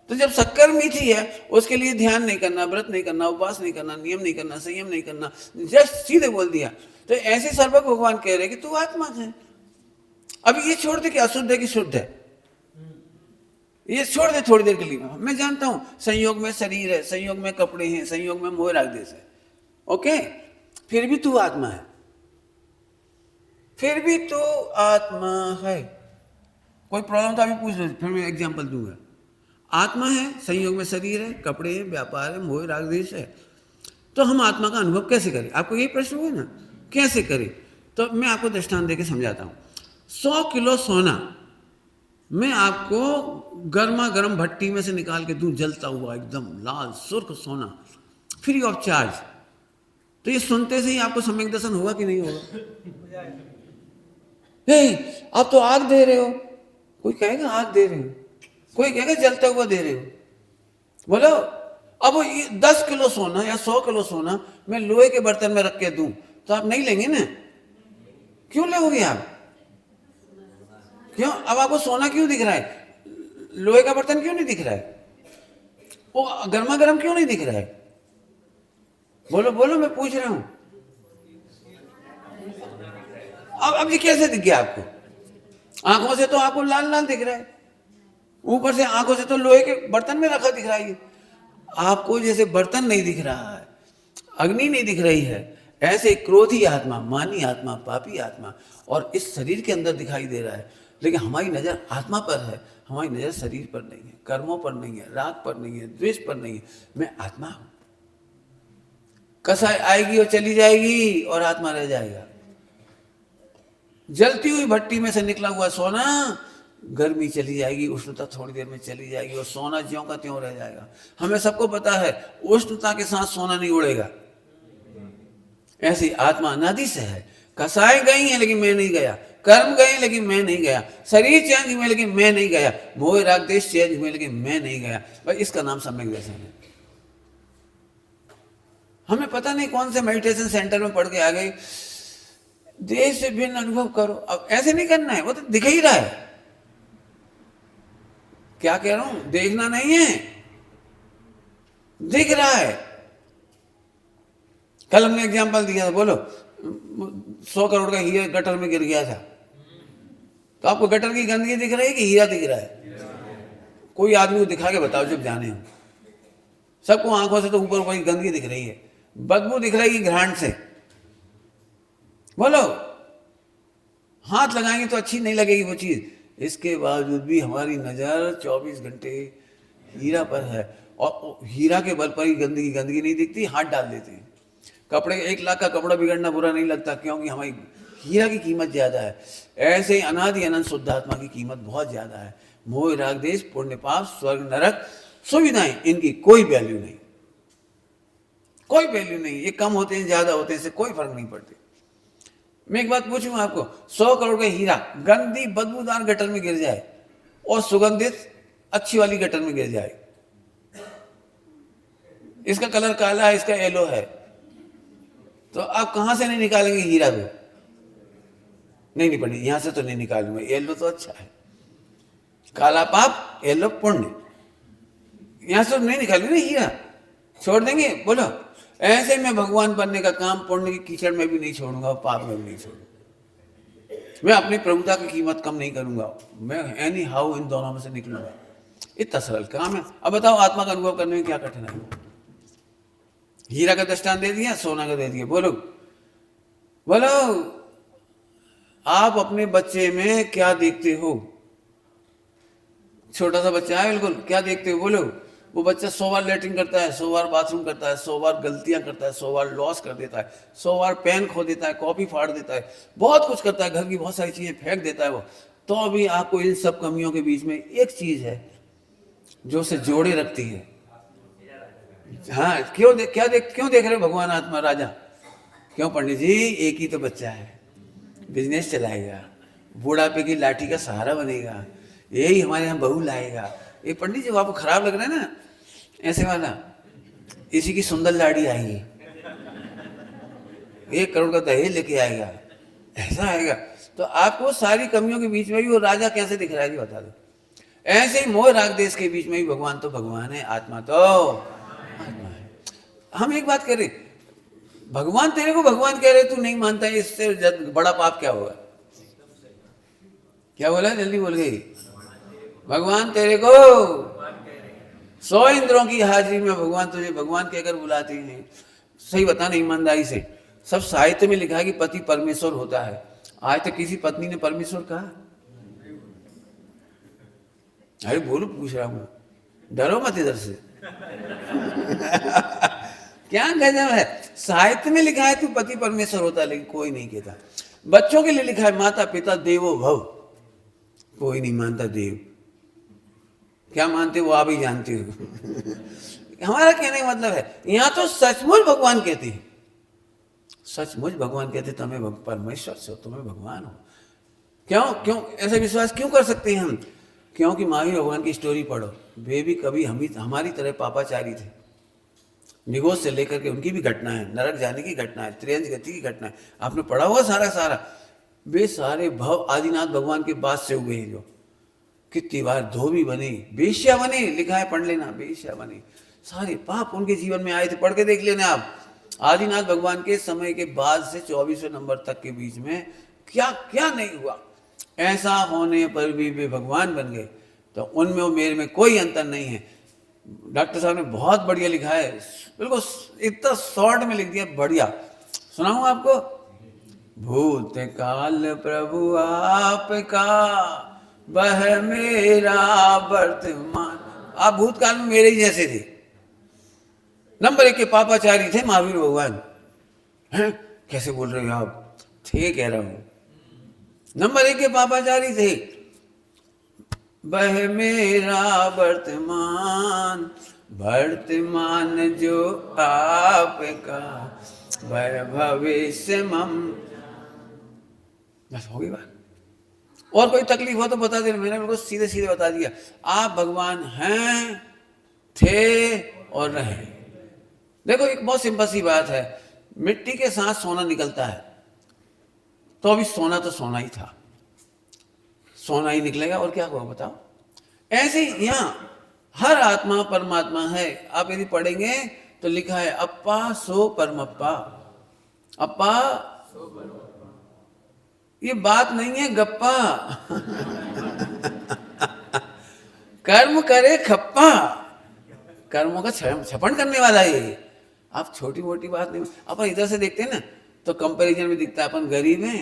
तो जब शक्कर मीठी है, उसके लिए ध्यान नहीं करना, व्रत नहीं करना, उपवास नहीं करना, नियम नहीं करना, संयम नहीं करना, जस्ट सीधे बोल दिया। तो ऐसे सर्वक भगवान कह रहे कि तू आत्मा है। अब ये छोड़ दे कि अशुद्ध है कि शुद्ध है, ये छोड़ दे थोड़ी देर के लिए। मैं जानता हूं संयोग में शरीर है, संयोग में कपड़े हैं, संयोग में मोह राग देश है, ओके, फिर भी तू आत्मा है, फिर भी तू आत्मा है। कोई प्रॉब्लम तो अभी पूछ लो, फिर मैं एग्जाम्पल दूंगा। आत्मा है, संयोग में शरीर है, कपड़े हैं, व्यापार है, मोह राग देश है, तो हम आत्मा का अनुभव कैसे करें? आपको यही प्रश्न हुआ ना, कैसे करें? तो मैं आपको दृष्टांत देकर समझाता हूं। 100 किलो सोना मैं आपको गर्मा गर्म भट्टी में से निकाल के दूं, जलता हुआ एकदम लाल सुर्ख सोना, फ्री ऑफ चार्ज, तो ये सुनते से ही आपको सम्यक दर्शन होगा कि नहीं होगा? आप तो आग दे रहे हो, कोई कहेगा आग दे रहे हो, कोई कहेगा जलता हुआ दे रहे हो। बोलो, अब 10 किलो सोना या 100 किलो सोना मैं लोहे के बर्तन में रख के दूं तो आप नहीं लेंगे ना? क्यों लोगे आप? क्यों? अब आपको सोना क्यों दिख रहा है, लोहे का बर्तन क्यों नहीं दिख रहा है, वो गर्मा गर्म क्यों नहीं दिख रहा है? बोलो बोलो, मैं पूछ रहा हूं। अब ये कैसे दिख गया आपको? आंखों से तो आपको लाल लाल दिख रहा है, ऊपर से आंखों से तो लोहे के बर्तन में रखा दिख रहा है। आपको जैसे बर्तन नहीं दिख रहा है, अग्नि नहीं दिख रही है, ऐसे क्रोधी आत्मा, मानी आत्मा, पापी आत्मा और इस शरीर के अंदर दिखाई दे रहा है। लेकिन हमारी नजर आत्मा पर है, हमारी नजर शरीर पर नहीं है, कर्मों पर नहीं है, राग पर नहीं है, द्वेष पर नहीं है। मैं आत्मा हूं। कसाई आएगी और चली जाएगी और आत्मा रह जाएगा। जलती हुई भट्टी में से निकला हुआ सोना, गर्मी चली जाएगी, उष्णता थोड़ी देर में चली जाएगी और सोना ज्यों का त्यों रह जाएगा। हमें सबको पता है उष्णता के साथ सोना नहीं उड़ेगा। ऐसी आत्मा अनादि से है। कसाई गई है लेकिन मैं नहीं गया, कर्म गए लेकिन मैं नहीं गया, शरीर चेंज हुए लेकिन मैं नहीं गया, मोह राग देश चेंज हुए लेकिन मैं नहीं गया। भाई इसका नाम सम्यक दर्शन है। हमें पता नहीं कौन से मेडिटेशन सेंटर में पढ़ के आ गए, देश से भिन्न अनुभव करो। अब ऐसे नहीं करना है, वो तो दिख ही रहा है। क्या कह रहा हूं? देखना नहीं है, दिख रहा है। कल हमने एग्जाम्पल दिया था, बोलो 100 करोड़ का हीरा गटर में गिर गया था, तो आपको गटर की गंदगी दिख रही है कि हीरा दिख रहा है? कोई आदमी को दिखा के बताओ जब जाने हो। सबको आंखों से तो ऊपर ऊपर की गंदगी दिख रही है, बदबू दिख रही है घ्राण से। बोलो, हाथ लगाएंगे तो अच्छी नहीं लगेगी वो चीज, इसके बावजूद भी हमारी नजर 24 घंटे हीरा पर है और हीरा के बल पर ही गंदगी गंदगी नहीं दिखती, हाथ डाल देते हैं। कपड़े 1 लाख का कपड़ा बिगड़ना बुरा नहीं लगता, क्योंकि हमारी हीरा की कीमत ज्यादा है। ऐसे ही अनादि अनंत शुद्ध आत्मा की कीमत बहुत ज्यादा है। मोह राग देश, पुण्य पाप, स्वर्ग नरक, सुविधाएं, इनकी कोई वैल्यू नहीं, कोई वैल्यू नहीं। ये कम होते हैं ज्यादा होते हैं, इससे कोई फर्क नहीं पड़ती। मैं एक बात पूछूं आपको, 100 करोड़ का हीरा गंदी बदबूदार गटर में गिर जाए और सुगंधित अच्छी वाली गटर में गिर जाए, इसका कलर काला है, इसका येलो है, तो आप कहां से नहीं निकालेंगे हीरा को? नहीं पड़ी, यहां से तो नहीं निकालूंगा, येलो तो अच्छा है, काला पाप येलो पुण्य, यहां से तो नहीं निकालूंगा हीरा, छोड़ देंगे? बोलो, ऐसे मैं भगवान बनने का काम पुण्य की कीचड़ में भी नहीं छोड़ूंगा और पाप में भी नहीं छोड़ूंगा। मैं अपनी प्रभुता की कीमत कम नहीं करूंगा, मैं एनी हाउ इन दोनों में से निकलूंगा। इतना सरल काम है। अब बताओ आत्मा का अनुभव करने में क्या कठिनाई है? हीरा का दृष्टांत दे दिया, सोना का दे दिया। बोलो बोलो, आप अपने बच्चे में क्या देखते हो? छोटा सा बच्चा है बिल्कुल, क्या देखते हो? बोलो। वो बच्चा 100 बार लेटरिन करता है, 100 बार बाथरूम करता है, 100 बार गलतियां करता है, 100 बार लॉस कर देता है, 100 बार पेन खो देता है, कॉपी फाड़ देता है, बहुत कुछ करता है, घर की बहुत सारी चीजें फेंक देता है वो। तो अभी आपको इन सब कमियों के बीच में एक चीज है जो उसे जोड़े रखती है। हाँ, क्यों देख रहे हो भगवान आत्मा राजा? क्यों पंडित जी? एक ही तो बच्चा है, बिजनेस चलाएगा, बुढ़ापे की लाठी का सहारा बनेगा, यही हमारे यहाँ बहू लाएगा। ये पंडित जी आपको खराब लग रहा है ना ऐसे वाला, इसी की सुंदर लाड़ी आएगी, 1 करोड़ का दहेज लेके आएगा, ऐसा आएगा। तो आपको सारी कमियों के बीच में भी वो राजा कैसे दिख रहा है जी, बता दो। ऐसे ही मोह राग देश के बीच में भी भगवान तो भगवान है, आत्मा तो आत्मा है। हम एक बात करें, भगवान तेरे को भगवान कह रहे, तू नहीं मानता है, इससे बड़ा पाप क्या होगा? क्या बोला, जल्दी बोल गई। भगवान तेरे को 100 इंद्रों की हाजिरी में भगवान तुझे भगवान कहकर बुलाते हैं। सही बताना ईमानदारी से, सब साहित्य में लिखा है कि पति परमेश्वर होता है। आज तक किसी पत्नी ने परमेश्वर कहा? अरे बोलो, पूछ रहा हूं, डरो मत इधर से। क्या गजब है, साहित्य में लिखा है तू पति परमेश्वर होता है, लेकिन कोई नहीं कहता। बच्चों के लिए लिखा है माता पिता देवो भव, कोई नहीं मानता देव। क्या मानते हो आप ही जानते हो। हमारा कहने का मतलब है, यहां तो सचमुच भगवान कहते हैं, सचमुच भगवान कहते तुम्हें परमेश्वर से हो, तुम्हें भगवान हो। क्यों क्यों ऐसा विश्वास क्यों कर सकते हैं हम? क्योंकि महावीर भगवान की स्टोरी पढ़ो, वे भी कभी हमारी तरह पापाचारी थे। निगोज से लेकर के उनकी भी घटना है, नरक जाने की घटना है, त्रियंज गति की घटना है, आपने पढ़ा हुआ सारा। वे सारे भव आदिनाथ भगवान के बाद से हुए हैं, जो कितनी बार धोबी बने, बेश्या बने, लिखा है पढ़ लेना, बेश्या बने। सारे पाप उनके जीवन में आए थे, पढ़ के देख लेना आप। आदिनाथ भगवान के समय के बाद से 24वें नंबर तक के बीच में क्या क्या नहीं हुआ। ऐसा होने पर भी वे भगवान बन गए, तो उनमें और मेरे में कोई अंतर नहीं है। डॉक्टर साहब ने बहुत बढ़िया लिखा है, बिल्कुल इतना शॉर्ट में लिख दिया, बढ़िया। सुनाऊं आपको? भूत काल प्रभु आपका, वह मेरा वर्तमान। आप भूतकाल में मेरे ही जैसे थे। नंबर 1 के पापाचारी थे महावीर भगवान। हैं? कैसे बोल रहे हो आप? थे कह रहा हूं, नंबर 1 के पापाचारी थे। वह मेरा वर्तमान, वर्तमान जो आपका, वह भविष्य मम। बस हो गई बात। और कोई तकलीफ हो तो बता देना, मैंने बिल्कुल सीधे सीधे बता दिया। आप भगवान हैं, थे और रहे। देखो एक बहुत सिंपल सी बात है, मिट्टी के साथ सोना निकलता है, तो अभी सोना तो सोना ही था, सोना ही निकलेगा, और क्या हुआ बताओ। ऐसे ही यहां हर आत्मा परमात्मा है। आप यदि पढ़ेंगे तो लिखा है अप्पा सो परमप्पा, अप्पा। ये बात नहीं है गप्पा। कर्म करे खप्पा, कर्मों का छपन करने वाला ये। आप छोटी मोटी बात नहीं, अपन इधर से देखते हैं ना तो कंपैरिजन में दिखता है अपन गरीब हैं,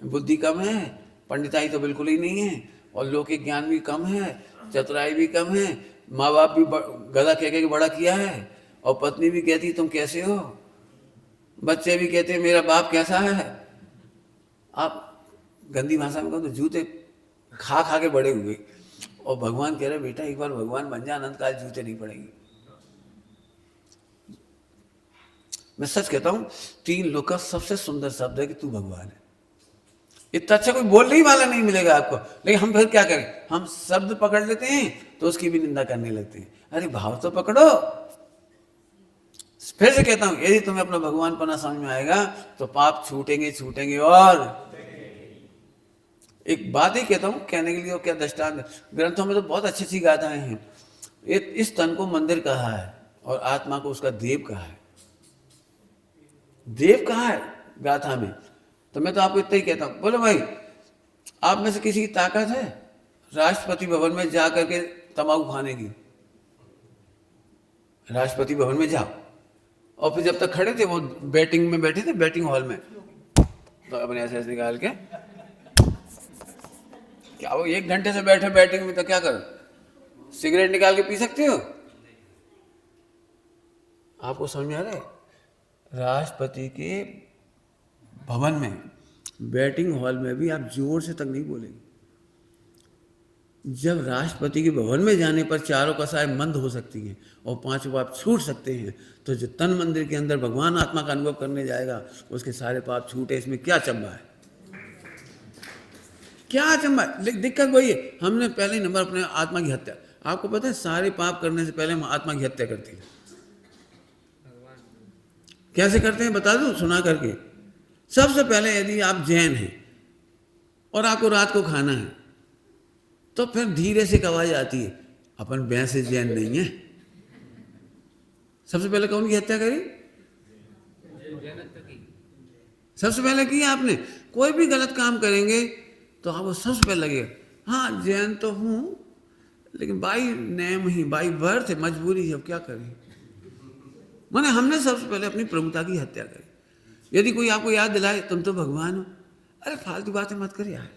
बुद्धि कम है, पंडिताई तो बिल्कुल ही नहीं है, और लौकिक ज्ञान भी कम है, चतुराई भी कम है, माँ बाप भी गधा कह के बड़ा किया है, और पत्नी भी कहती तुम कैसे हो, बच्चे भी कहते मेरा बाप कैसा है। आप गंदी भाषा में कहो तो जूते खा खा के बड़े हुए, और भगवान कह रहे बेटा एक बार भगवान बन जा, अनंत काल जूते नहीं पड़ेंगे। मैं सच कहता हूं, 3 लोग का सबसे सुंदर शब्द है कि तू भगवान है। इतना अच्छा कोई बोलने ही वाला नहीं मिलेगा आपको। लेकिन हम फिर क्या करें, हम शब्द पकड़ लेते हैं तो उसकी भी निंदा करने लगते हैं। अरे भाव तो पकड़ो। फिर से कहता हूं, यदि तुम्हें अपना भगवान पना समझ में आएगा तो पाप छूटेंगे। और एक बात ही कहता हूं कहने के लिए, क्या दृष्टांत, ग्रंथों में तो बहुत अच्छी अच्छी गाथाएं हैं। इस तन को मंदिर कहा है और आत्मा को उसका देव कहा है। देव कहा है गाथा में, तो मैं तो आपको इतना ही कहता हूं। बोलो भाई, आप में से किसी की ताकत है राष्ट्रपति भवन में जा करके तंबाकू खाने की? राष्ट्रपति भवन में जाओ, और फिर जब तक खड़े थे वो बैटिंग में बैठे थे, बैटिंग हॉल में, तो अपने ऐसे निकाल के, क्या वो 1 घंटे से बैठे बैटिंग में, तो क्या करो, सिगरेट निकाल के पी सकते हो? आपको समझ में आ रहा है? राष्ट्रपति के भवन में, बैटिंग हॉल में भी आप जोर से तक नहीं बोलेंगे। जब राष्ट्रपति के भवन में जाने पर चारों कसाएं मंद हो सकती हैं और 5 पाप छूट सकते हैं, तो जो तन मंदिर के अंदर भगवान आत्मा का अनुभव करने जाएगा उसके सारे पाप छूटे। इसमें क्या चंबा है? क्या चंबा है? दिक्कत वही है, हमने पहले नंबर अपने आत्मा की हत्या। आपको पता है सारे पाप करने से पहले हम आत्मा की हत्या करते हैं। कैसे करते हैं बता दूं सुना करके। सबसे पहले यदि आप जैन हैं और आपको रात को खाना है, तो फिर धीरे से एक आवाज आती है, अपन भैंसे जैन नहीं है। सबसे पहले कौन की हत्या करी? सबसे पहले की आपने। कोई भी गलत काम करेंगे तो आपको सबसे पहले लगेगा, हाँ जैन तो हूं, लेकिन by name he, by birth है, मजबूरी है, अब क्या करें। माने हमने सबसे पहले अपनी प्रभुता की हत्या करी। यदि कोई आपको याद दिलाए तुम तो भगवान हो, अरे फालतू बातें मत कर यार।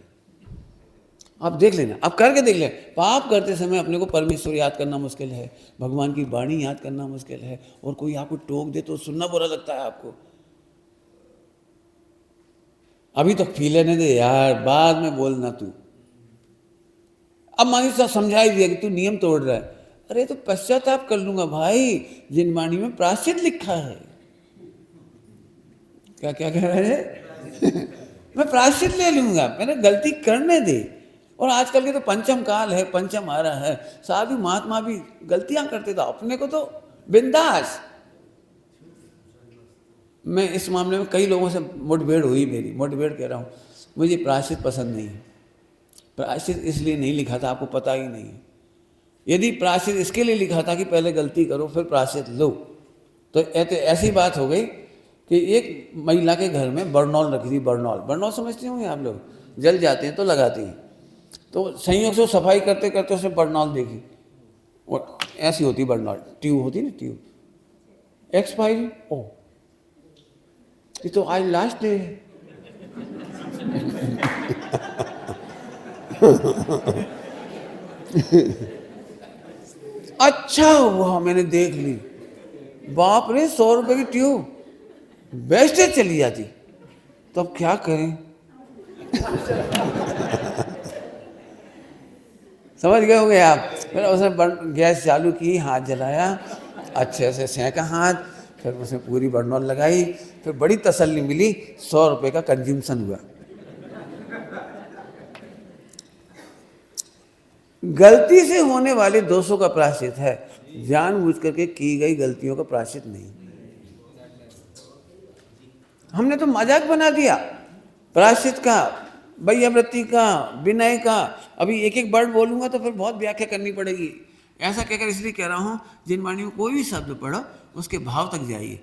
आप देख लेना, आप करके देख ले। पाप करते समय अपने को परमेश्वर याद करना मुश्किल है, भगवान की वाणी याद करना मुश्किल है, और कोई आपको टोक दे तो सुनना बुरा लगता है आपको। अभी तो पी लेने दे यार, बाद में बोलना तू। अब मान लीजिए समझा ही दिया कि तू नियम तोड़ रहा है, अरे तो पश्चाताप कर लूंगा भाई, जिन वाणी में प्रायश्चित लिखा है। क्या क्या कह रहे हैं? मैं प्रायश्चित ले लूंगा, मैंने गलती करने दे। और आजकल के तो पंचम काल है, पंचम आ रहा है, साधु महात्मा भी गलतियां करते, तो अपने को तो बिंदास। मैं इस मामले में कई लोगों से मुठभेड़ हुई, मेरी मुठभेड़ कह रहा हूँ। मुझे प्रायश्चित पसंद नहीं है। प्रायश्चित इसलिए नहीं लिखा था, आपको पता ही नहीं है। यदि प्रायश्चित इसके लिए लिखा था कि पहले गलती करो फिर प्रायश्चित लो, तो ऐसी बात हो गई कि एक महिला के घर में बरनौल रखी थी। बरनौल, बरनौल समझते होंगे आप लोग, जल जाते हैं तो लगाते हैं। तो संयोग से सफाई करते करते उसने बरनौल देखी, और ऐसी होती बरनौल, ट्यूब होती ना, ट्यूब एक्सपायरी। ओ ये तो आज लास्ट डे है। अच्छा हुआ मैंने देख ली, बाप रे 100 रुपए की ट्यूब वेस्टेज चली जाती, तो अब क्या करें। समझ गए होंगे आप। फिर उसने गैस चालू की, हाथ जलाया, अच्छे से सेंका हाथ, फिर उसने पूरी बरनौल लगाई, फिर बड़ी तसल्ली मिली, 100 रुपए का कंज्यूमशन हुआ। गलती से होने वाले दोषों का प्रायश्चित है, जानबूझ करके की गई गलतियों का प्रायश्चित नहीं। हमने तो मजाक बना दिया प्रायश्चित का, वैयावृत्ति का, विनय का। अभी एक एक वर्ड बोलूंगा तो फिर बहुत व्याख्या करनी पड़ेगी। ऐसा कहकर इसलिए कह रहा हूं, जिन वाणी में कोई भी शब्द पढ़ो उसके भाव तक जाइए।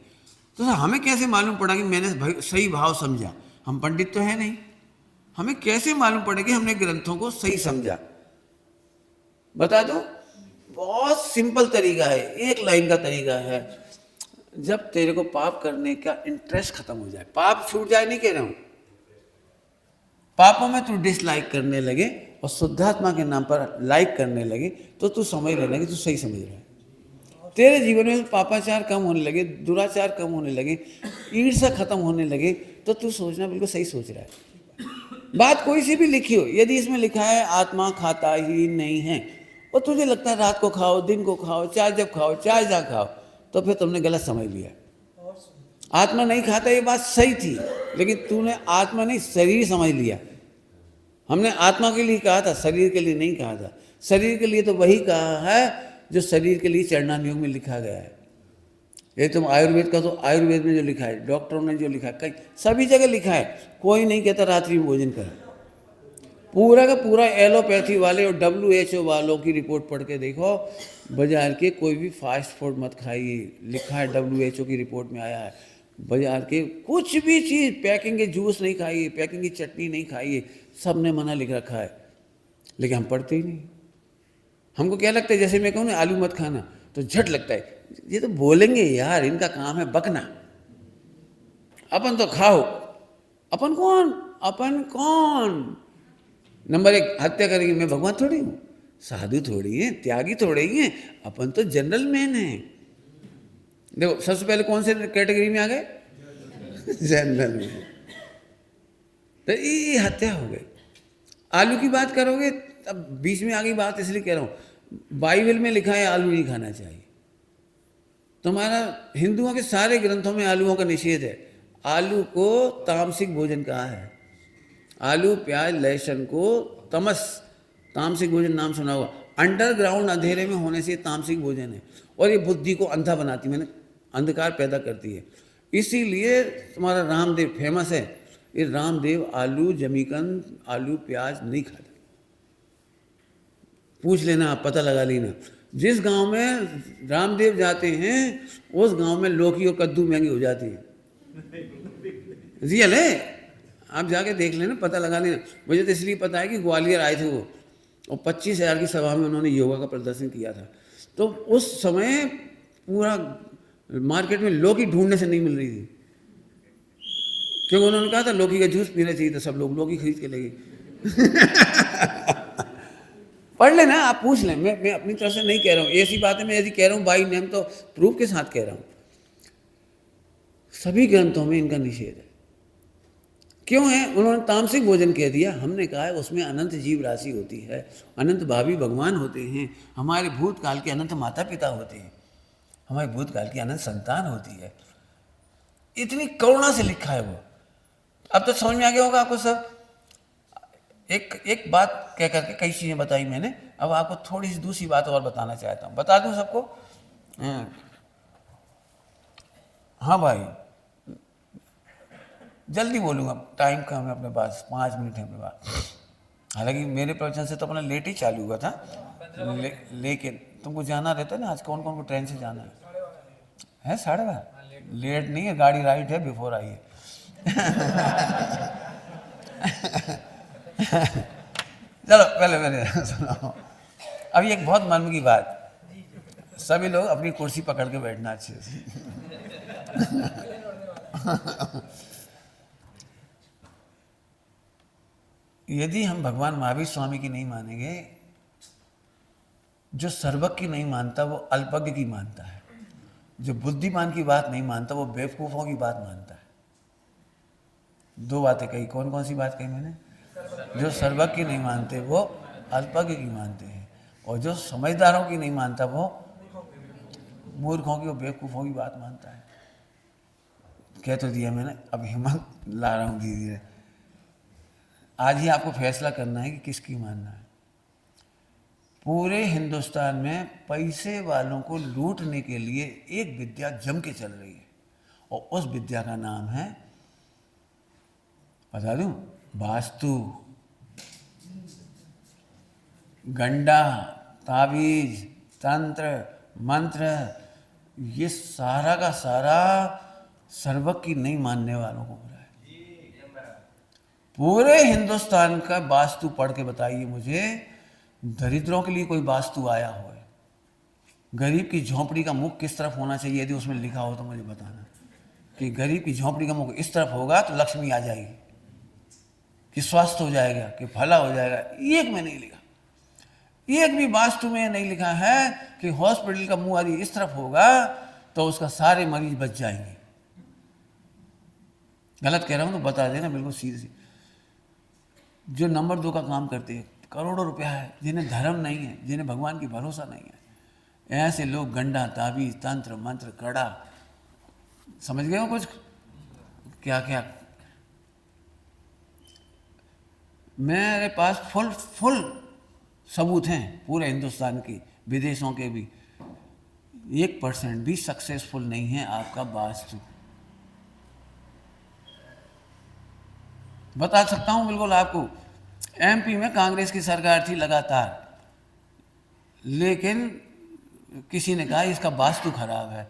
तो सर हमें कैसे मालूम पड़ा कि मैंने सही भाव समझा? हम पंडित तो है नहीं, हमें कैसे मालूम पड़े कि हमने ग्रंथों को सही समझा? बता दो, बहुत सिंपल तरीका है, एक लाइन का तरीका है। जब तेरे को पाप करने का इंटरेस्ट खत्म हो जाए, पाप छूट जाए नहीं कह रहा हूं, पापों में तू डिसलाइक करने लगे और शुद्धात्मा के नाम पर लाइक करने लगे, तो तू समझ लेना कि तू सही समझ रहा है। तेरे जीवन में पापाचार कम होने लगे, दुराचार कम होने लगे, ईर्ष्या खत्म होने लगे, तो तू सोचना बिल्कुल सही सोच रहा है। बात कोई सी भी लिखी हो, यदि इसमें लिखा है आत्मा खाता ही नहीं है, और तुझे लगता है रात को खाओ, दिन को खाओ, चाय जब खाओ, चाय जा खाओ, तो फिर तुमने गलत समझ लिया। आत्मा नहीं खाता ये बात सही थी, लेकिन तूने आत्मा नहीं शरीर समझ लिया। हमने आत्मा के लिए कहा था, शरीर के लिए नहीं कहा था। शरीर के लिए तो वही कहा है जो शरीर के लिए चरणानुयोग में लिखा गया है। ये तुम आयुर्वेद का, तो आयुर्वेद में जो लिखा है, डॉक्टरों ने जो लिखा है, कहीं सभी जगह लिखा है। कोई नहीं कहता रात्रि में भोजन करें। पूरा का पूरा एलोपैथी वाले और WHO वालों की रिपोर्ट पढ़ के देखो, बाजार के कोई भी फास्ट फूड मत खाइए, लिखा है WHO की रिपोर्ट में आया है। बाजार के कुछ भी चीज़, पैकिंग के जूस नहीं खाइए, पैकिंग की चटनी नहीं खाइए, सब ने मना लिख रखा है, लेकिन हम पढ़ते ही नहीं। हमको क्या लगता है, जैसे मैं कहूँ ना आलू मत खाना, तो झट लगता है ये तो बोलेंगे यार, इनका काम है बकना, अपन तो खाओ। अपन कौन? अपन कौन? नंबर 1 हत्या करेंगे। मैं भगवान थोड़ी हूँ, साधु थोड़ी है, त्यागी थोड़ी है, अपन तो जनरल मैन है। देखो सबसे पहले कौन से कैटेगरी में आ गए? General man. तो ये हत्या हो गई। आलू की बात करोगे, अब बीच में आ गई बात, इसलिए कह रहा हूँ, बाइबल में लिखा है आलू नहीं खाना चाहिए। तुम्हारा हिंदुओं के सारे ग्रंथों में आलूओं का निषेध है। आलू को तामसिक भोजन कहा है। आलू, प्याज, लहसुन को तमस, तामसिक भोजन नाम सुना होगा। अंडरग्राउंड अंधेरे में होने से तामसिक भोजन है, और ये बुद्धि को अंधा बनाती, मैंने अंधकार पैदा करती है। इसीलिए तुम्हारा रामदेव फेमस है। ये रामदेव आलू, जमीकंद, आलू प्याज नहीं खाता। पूछ लेना, आप पता लगा लेना। जिस गांव में रामदेव जाते हैं उस गांव में लौकी और कद्दू महंगी हो जाती है। रियल है, आप जाके देख लेना, पता लगा लेना। मुझे तो इसलिए पता है कि ग्वालियर आए थे वो, और 25,000 की सभा में उन्होंने योगा का प्रदर्शन किया था। तो उस समय पूरा मार्केट में लौकी ढूंढने से नहीं मिल रही थी, क्योंकि उन्होंने कहा था लौकी का जूस पीना चाहिए, तो सब लोग लौकी खरीद के ले गए। पढ़ लेना, आप पूछ लें, मैं अपनी तरफ से नहीं कह रहा हूँ, ऐसी बातें मैं यदि कह रहा हूँ बाई नेम तो प्रूफ के साथ कह रहा हूँ। सभी ग्रंथों में इनका निषेध है। क्यों है? उन्होंने तामसिक भोजन कह दिया, हमने कहा है उसमें अनंत जीव राशि होती है, अनंत भावी भगवान होते हैं, हमारे भूतकाल के अनंत माता पिता होते हैं, हमारे भूतकाल की अनंत संतान होती है। इतनी करुणा से लिखा है वो। अब तो समझ में आ गया होगा आपको सब। एक बात कह करके कई चीज़ें बताई मैंने, अब आपको थोड़ी सी दूसरी बात और बताना चाहता हूँ, बता दूँ सबको। हाँ भाई, जल्दी बोलूँगा, टाइम कम है अपने पास, 5 मिनट है अपने पास। हालांकि मेरे प्रवचन से तो अपना लेट ही चालू हुआ था, लेकिन तुमको जाना रहता है ना, आज कौन कौन को ट्रेन से जाना है 12:30? लेट नहीं है, गाड़ी राइट है, बिफोर आई है। चलो पहले सुनो, अभी एक बहुत मन की बात, सभी लोग अपनी कुर्सी पकड़ के बैठना अच्छे से। यदि हम भगवान महावीर स्वामी की नहीं मानेंगे, जो सर्वज्ञ की नहीं मानता वो अल्पज्ञ की मानता है, जो बुद्धिमान की बात नहीं मानता वो बेवकूफ़ों की बात मानता है। 2 बातें कही, कौन कौन सी बात कही मैंने? जो सर्वज्ञ की नहीं मानते वो अल्पज्ञ की मानते हैं, और जो समझदारों की नहीं मानता वो मूर्खों की और बेवकूफ़ों की बात मानता है। कह तो दिया मैंने, अब हिम्मत ला रहा हूँ धीरे धीरे। आज ही आपको फैसला करना है कि किसकी मानना है। पूरे हिंदुस्तान में पैसे वालों को लूटने के लिए एक विद्या जम के चल रही है, और उस विद्या का नाम है, बता दूं, वास्तु। गंडा, ताबीज, तंत्र, मंत्र, ये सारा का सारा सर्वज्ञ की नहीं मानने वालों को बुरा है। पूरे हिंदुस्तान का वास्तु पढ़ के बताइए मुझे, दरिद्रों के लिए कोई वास्तु आया हो? गरीब की झोंपड़ी का मुख किस तरफ होना चाहिए, यदि उसमें लिखा हो तो मुझे बताना, कि गरीब की झोंपड़ी का मुख इस तरफ होगा तो लक्ष्मी आ जाएगी, कि स्वास्थ्य हो जाएगा, कि भला हो जाएगा। एक में नहीं लिखा, एक भी वास्तु में नहीं लिखा है कि हॉस्पिटल का मुंह यदि इस तरफ होगा तो उसका सारे मरीज बच जाएंगे। गलत कह रहा हूं तो बता देना बिल्कुल सीधे। जो नंबर 2 का काम करते हैं, करोड़ों रुपया है, जिन्हें धर्म नहीं है, जिन्हें भगवान की भरोसा नहीं है, ऐसे लोग गंडा, ताबीज, तंत्र, मंत्र, कड़ा, समझ गए हो कुछ क्या क्या। मेरे पास फुल सबूत हैं पूरे हिंदुस्तान की, विदेशों के भी। 1% भी सक्सेसफुल नहीं है आपका वास्तु। बता सकता हूं बिल्कुल आपको। एमपी में कांग्रेस की सरकार थी लगातार, लेकिन किसी ने कहा इसका वास्तु खराब है,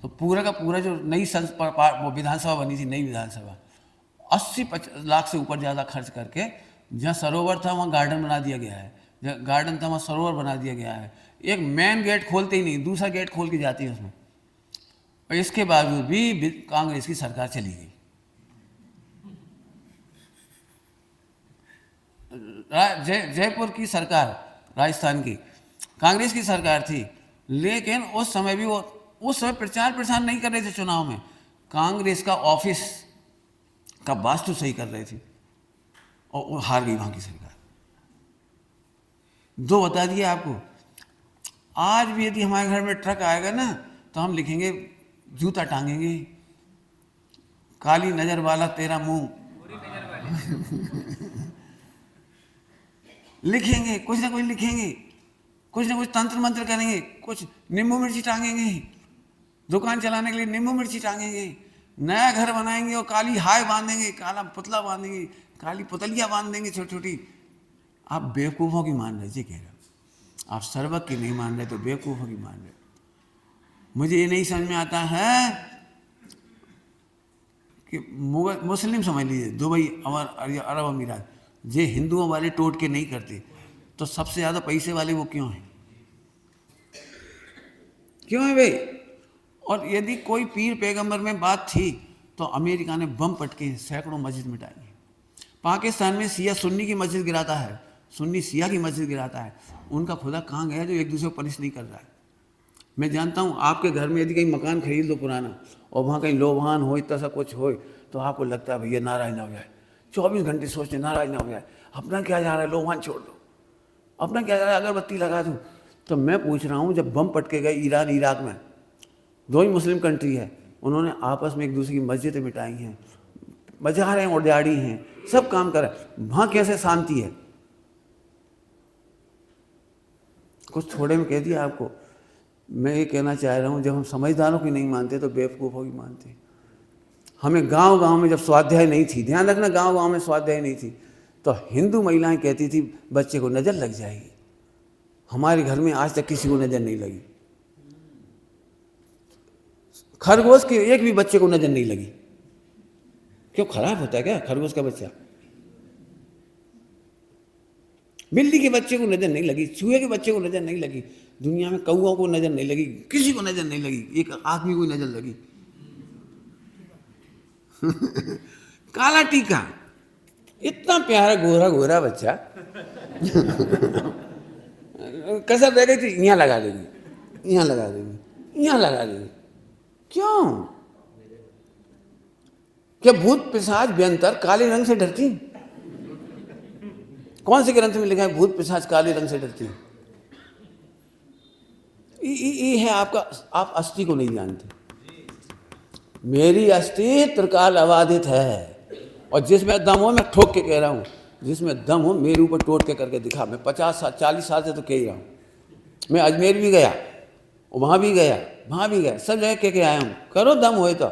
तो पूरा का पूरा जो नई वो विधानसभा बनी थी, नई विधानसभा, 80 लाख से ऊपर ज़्यादा खर्च करके, जहाँ सरोवर था वहाँ गार्डन बना दिया गया है, जहाँ गार्डन था वहाँ सरोवर बना दिया गया है। एक मेन गेट खोलते ही नहीं, दूसरा गेट खोल के जाती है उसमें, और इसके बावजूद भी कांग्रेस की सरकार चली गई। जयपुर की सरकार, राजस्थान की कांग्रेस की सरकार थी, लेकिन उस समय भी वो उस समय प्रचार प्रसार नहीं कर रहे थे चुनाव में, कांग्रेस का ऑफिस का वास्तु सही कर रहे थे, और वो हार गई वहां की सरकार। 2 बता दिए आपको। आज भी यदि हमारे घर में ट्रक आएगा ना, तो हम लिखेंगे, जूता टांगेंगे, काली नजर वाला तेरा मुंह। लिखेंगे, कुछ ना कुछ लिखेंगे, कुछ ना कुछ तंत्र मंत्र करेंगे, कुछ नींबू मिर्ची टांगेंगे, दुकान चलाने के लिए नींबू मिर्ची टांगेंगे, नया घर बनाएंगे और काली हाय बांधेंगे, काला पुतला बांधेंगे, काली पुतलियां बांध देंगे छोटी छोटी। आप बेवकूफ़ों की मान रहे, कह रहे हो। आप सर्वज्ञ की नहीं मान रहे तो बेवकूफ़ों की मान रहे। मुझे ये नहीं समझ में आता है कि मुस्लिम समझ लीजिए, दुबई और अरब अमीरात, जे हिंदुओं वाले टोट के नहीं करते, तो सबसे ज़्यादा पैसे वाले वो क्यों हैं? क्यों है भाई? और यदि कोई पीर पैगंबर में बात थी तो अमेरिका ने बम पटके सैकड़ों मस्जिद मिटाई है। पाकिस्तान में शिया सुन्नी की मस्जिद गिराता है, सुन्नी शिया की मस्जिद गिराता है। उनका खुदा कहाँ गया जो एक दूसरे को पनिश नहीं कर रहा है? मैं जानता हूँ आपके घर में यदि कहीं मकान खरीद लो पुराना और वहाँ कहीं लोभान हो, इतना सा कुछ हो, तो आपको लगता है भैया नाराज ना हो जाए, 24 घंटे सोचते नाराज ना हो जाए, अपना क्या जा रहा है, लोभान छोड़ दो, अपना क्या जा रहा है, अगरबत्ती लगा दूँ। तो मैं पूछ रहा हूँ, जब बम पटके गए ईरान इराक में, दो ही मुस्लिम कंट्री है, उन्होंने आपस में एक दूसरे की मस्जिदें मिटाई हैं, मज़ारें उजाड़ी हैं, सब काम करा, वहाँ कैसे शांति है? कुछ थोड़े में कह दिया आपको। मैं ये कहना चाह रहा हूँ, जब हम समझदारों की नहीं मानते तो बेवकूफ़ों की मानते। हमें गांव-गांव में जब स्वाध्याय नहीं थी, ध्यान रखना, गांव-गांव में स्वाध्याय नहीं थी, तो हिंदू महिलाएं कहती थी बच्चे को नज़र लग जाएगी। हमारे घर में आज तक किसी को नज़र नहीं लगी, खरगोश के एक भी बच्चे को नज़र नहीं लगी। क्यों, खराब होता है क्या खरगोश का बच्चा? बिल्ली के बच्चे को नज़र नहीं लगी, चूहे के बच्चे को नज़र नहीं लगी, दुनिया में कौओं को नज़र नहीं लगी, किसी को नज़र नहीं लगी, एक आदमी को नज़र लगी। काला टीका, इतना प्यारा गोरा गोरा बच्चा कसर रह गई थी, यहाँ लगा देगी, यहाँ लगा देगी, यहाँ लगा देगी। क्यों? क्या भूत पिशाच व्यंतर काले रंग से डरती? कौन से ग्रंथ में लिखा है भूत पिशाच काले रंग से डरती? ये है आपका, आप अस्थि को नहीं जानते। मेरी अस्थि त्रिकाल अबाधित है, और जिसमें दम हो, मैं ठोक के कह रहा हूँ, जिसमें दम हो मेरे ऊपर टोट के करके दिखा। मैं 40 साल से तो कह ही रहा हूँ। मैं अजमेर भी गया, वहाँ भी गया, वहाँ भी गया, सब जगह कह के आया हूँ, करो दम होए तो।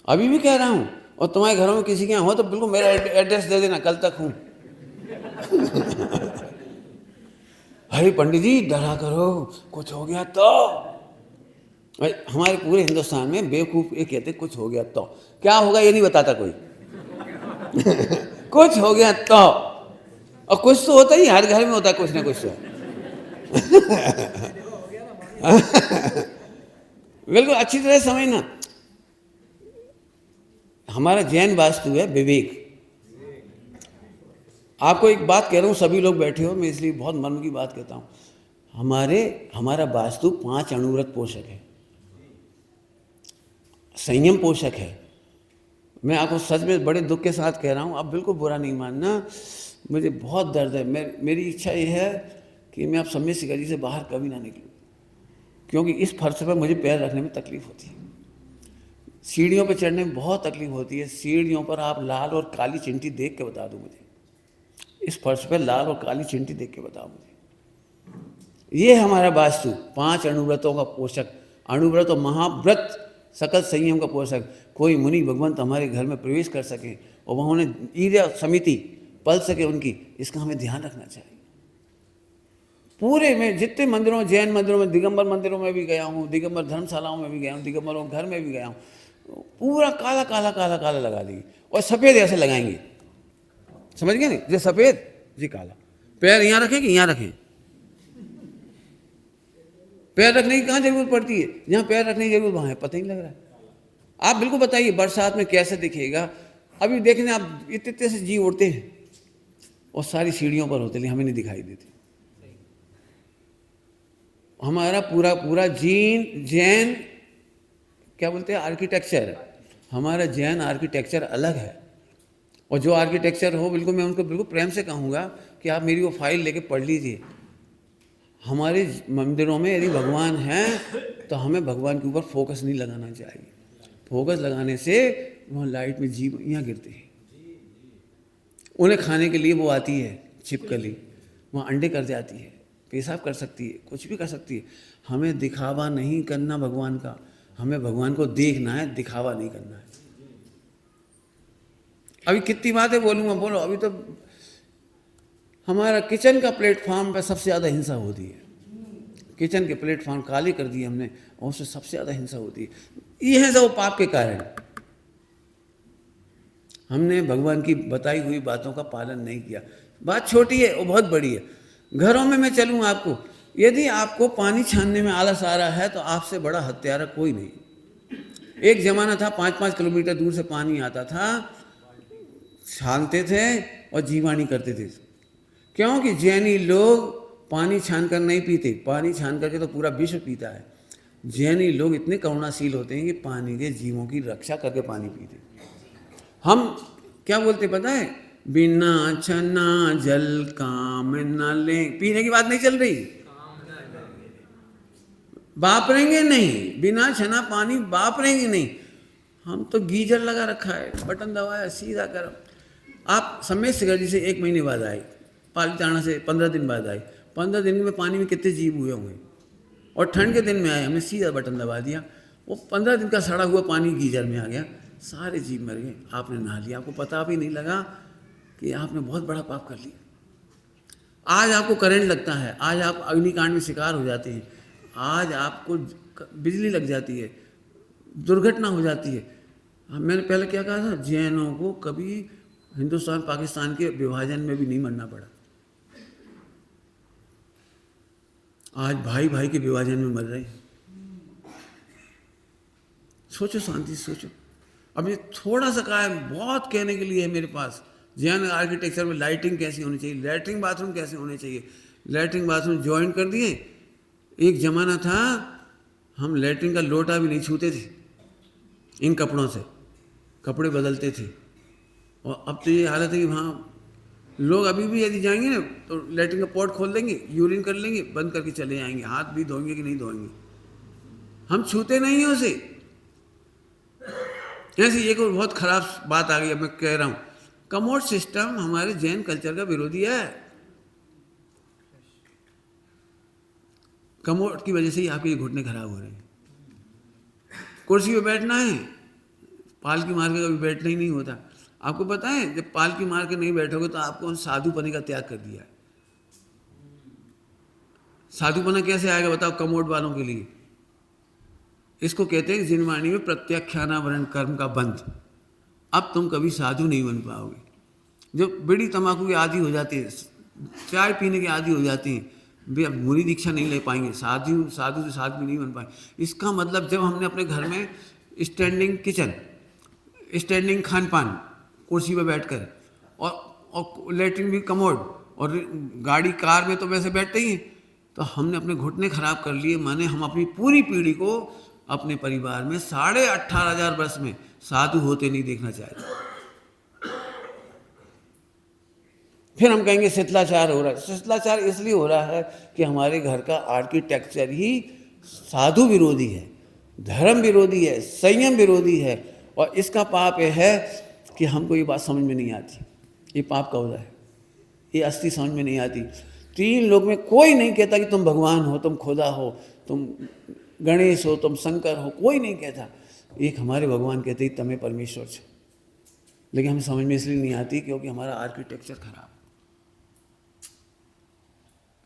अभी भी कह रहा हूँ, और तुम्हारे घरों में किसी के यहाँ हो तो बिल्कुल मेरा एड्रेस दे देना, कल तक हूँ। अरे पंडित जी डरा करो, कुछ हो गया तो। हमारे पूरे हिंदुस्तान में बेवकूफ ये कहते कुछ हो गया तो, क्या होगा ये नहीं बताता कोई। कुछ हो गया तो, और कुछ तो होता ही, हर घर में होता है कुछ ना कुछ तो। बिल्कुल अच्छी तरह समझना, हमारा जैन वास्तु है विवेक। आपको एक बात कह रहा हूँ, सभी लोग बैठे हो, मैं इसलिए बहुत मन की बात कहता हूँ। हमारा वास्तु 5 अणुव्रत पोषक है, संयम पोषक है। मैं आपको सच में बड़े दुख के साथ कह रहा हूँ, आप बिल्कुल बुरा नहीं मानना, मुझे बहुत दर्द है। मेरी इच्छा ये है कि मैं आप सम्य शिकारी से बाहर कभी ना निकलूँ, क्योंकि इस फर्श पर मुझे पैर रखने में तकलीफ होती है, सीढ़ियों पर चढ़ने में बहुत तकलीफ होती है। सीढ़ियों पर आप लाल और काली चिंटी देख के बता दो मुझे, इस फर्श पर लाल और काली चिंटी देख के बताओ मुझे। ये हमारा वास्तु 5 अणुव्रतों का पोषक, अणुव्रत और महाव्रत सकल संयम का पोषक। कोई मुनि भगवंत हमारे घर में प्रवेश कर सके और वहाँ उन्हें ईर्ष्या समिति पल सके उनकी, इसका हमें ध्यान रखना चाहिए। पूरे में जितने मंदिरों, जैन मंदिरों में, दिगंबर मंदिरों में भी गया हूँ, दिगंबर धर्मशालाओं में भी गया हूँ, दिगंबरों घर में भी गया हूँ, पूरा काला काला काला काला लगा देंगे और सफ़ेद ऐसे लगाएंगे, समझ गए नहीं? जो सफ़ेद जी काला। पैर यहाँ रखें कि यहाँ रखें? पैर रखने की कहाँ जरूरत पड़ती है? जहाँ पैर रखने की जरूरत वहाँ है, पता ही नहीं लग रहा है। आप बिल्कुल बताइए बरसात में कैसे दिखेगा? अभी देखने आप इतने से जी उड़ते हैं और सारी सीढ़ियों पर होते, लेकिन हमें नहीं दिखाई देते। हमारा पूरा पूरा जैन क्या बोलते हैं, आर्किटेक्चर, हमारा जैन आर्किटेक्चर अलग है। और जो आर्किटेक्चर हो, बिल्कुल मैं उनको बिल्कुल प्रेम से कहूँगा कि आप मेरी वो फाइल लेके पढ़ लीजिए। हमारे मंदिरों में यदि भगवान हैं तो हमें भगवान के ऊपर फोकस नहीं लगाना चाहिए। फोकस लगाने से वहाँ लाइट में जीव यहाँ गिरते हैं, उन्हें खाने के लिए वो आती है छिपकली, वहाँ अंडे कर जाती है, पेशाब कर सकती है, कुछ भी कर सकती है। हमें दिखावा नहीं करना भगवान का, हमें भगवान को देखना है, दिखावा नहीं करना है। अभी कितनी बातें बोलूँगा, बोलो। अभी तो हमारा किचन का प्लेटफॉर्म पे सबसे ज़्यादा हिंसा होती है। किचन के प्लेटफॉर्म काले कर दिए हमने और उससे सबसे ज़्यादा हिंसा होती है। ये है सब पाप के कारण। हमने भगवान की बताई हुई बातों का पालन नहीं किया। बात छोटी है और बहुत बड़ी है। घरों में मैं चलूँ आपको, यदि आपको पानी छानने में आलस आ रहा है तो आपसे बड़ा हत्यारा कोई नहीं। एक ज़माना था 5-5 किलोमीटर दूर से पानी आता था, छानते थे और जीवानी करते थे। क्योंकि जैनी लोग पानी छान कर नहीं पीते, पानी छान करके तो पूरा विश्व पीता है। जैनी लोग इतने करुणाशील होते हैं कि पानी के जीवों की रक्षा करके पानी पीते। हम क्या बोलते पता है, बिना छना जल काम न ले। पीने की बात नहीं चल रही, वापरेंगे नहीं, बिना छना पानी वापरेंगे नहीं। हम तो गीजर लगा रखा है, बटन दबाया सीधा गर्म। आप समय से जी से 1 महीने बाद आए, पालीताना से 15 दिन बाद आए, 15 दिन में पानी में कितने जीव हुए होंगे। और ठंड के दिन में आए, हमने सीधा बटन दबा दिया, वो 15 दिन का सड़ा हुआ पानी गीजर में आ गया, सारे जीव मर गए। आपने नहा लिया, आपको पता भी नहीं लगा कि आपने बहुत बड़ा पाप कर लिया। आज आपको करंट लगता है, आज आप अग्निकांड में शिकार हो जाते हैं, आज आपको बिजली लग जाती है, दुर्घटना हो जाती है। मैंने पहले क्या कहा था, जैनों को कभी हिंदुस्तान पाकिस्तान के विभाजन में भी नहीं मरना पड़ा। आज भाई भाई के विभाजन में मर रहे हैं। सोचो, शांति से सोचो। अब ये थोड़ा सा कहा है, बहुत कहने के लिए है मेरे पास। जैन आर्किटेक्चर में लाइटिंग कैसी होनी चाहिए, लैट्रिन बाथरूम कैसे होने चाहिए, लैट्रिन बाथरूम ज्वाइन कर दिए। एक ज़माना था हम लैट्रिन का लोटा भी नहीं छूते थे, इन कपड़ों से कपड़े बदलते थे। और अब तो ये हालत है कि वहाँ लोग अभी भी यदि जाएंगे ना तो लैट्रिन का पॉट खोल देंगे, यूरिन कर लेंगे, बंद करके चले जाएंगे। हाथ भी धोएंगे कि नहीं धोएंगे, हम छूते नहीं हैं उसे। ऐसी एक और बहुत ख़राब बात आ गई, अब मैं कह रहा हूँ, कमोड सिस्टम हमारे जैन कल्चर का विरोधी है। कमोड की वजह से ही आपके ये घुटने खराब हो रहे हैं। कुर्सी पे बैठना है, पालकी मार के कभी बैठना ही नहीं होता। आपको पता है, जब पालकी मार के नहीं बैठोगे तो आपको साधुपने का त्याग कर दिया है। साधुपना कैसे आएगा बताओ कमोड वालों के लिए? इसको कहते हैं जिनवाणी में प्रत्याख्यानावरण कर्म का बंध। अब तुम कभी साधु नहीं बन पाओगे। जो बीड़ी तंबाकू के आदी हो जाते हैं, चाय पीने के आदी हो जाती हैं, वे अब मुरी दीक्षा नहीं ले पाएंगे, साधु साधु से साधु नहीं बन पाएंगे। इसका मतलब जब हमने अपने घर में स्टैंडिंग किचन, स्टैंडिंग खान पान, कुर्सी पर बैठकर, और लेटरिन भी कमोड, और गाड़ी कार में तो वैसे बैठते ही, तो हमने अपने घुटने खराब कर लिए। माने हम अपनी पूरी पीढ़ी को अपने परिवार में 18,500 वर्ष में साधु होते नहीं देखना चाहते। फिर हम कहेंगे शिथिलाचार हो रहा है। शिथिलाचार इसलिए हो रहा है कि हमारे घर का आर्किटेक्चर ही साधु विरोधी है, धर्म विरोधी है, संयम विरोधी है। और इसका पाप यह है कि हमको ये बात समझ में नहीं आती। ये पाप का होता है, ये अस्थि समझ में नहीं आती। 3 लोग में कोई नहीं कहता कि तुम भगवान हो, तुम खुदा हो, तुम गणेश हो, तुम शंकर हो, कोई नहीं कहता। एक हमारे भगवान कहते ही तमें परमेश्वर छे। लेकिन हमें समझ में इसलिए नहीं आती क्योंकि हमारा आर्किटेक्चर खराब।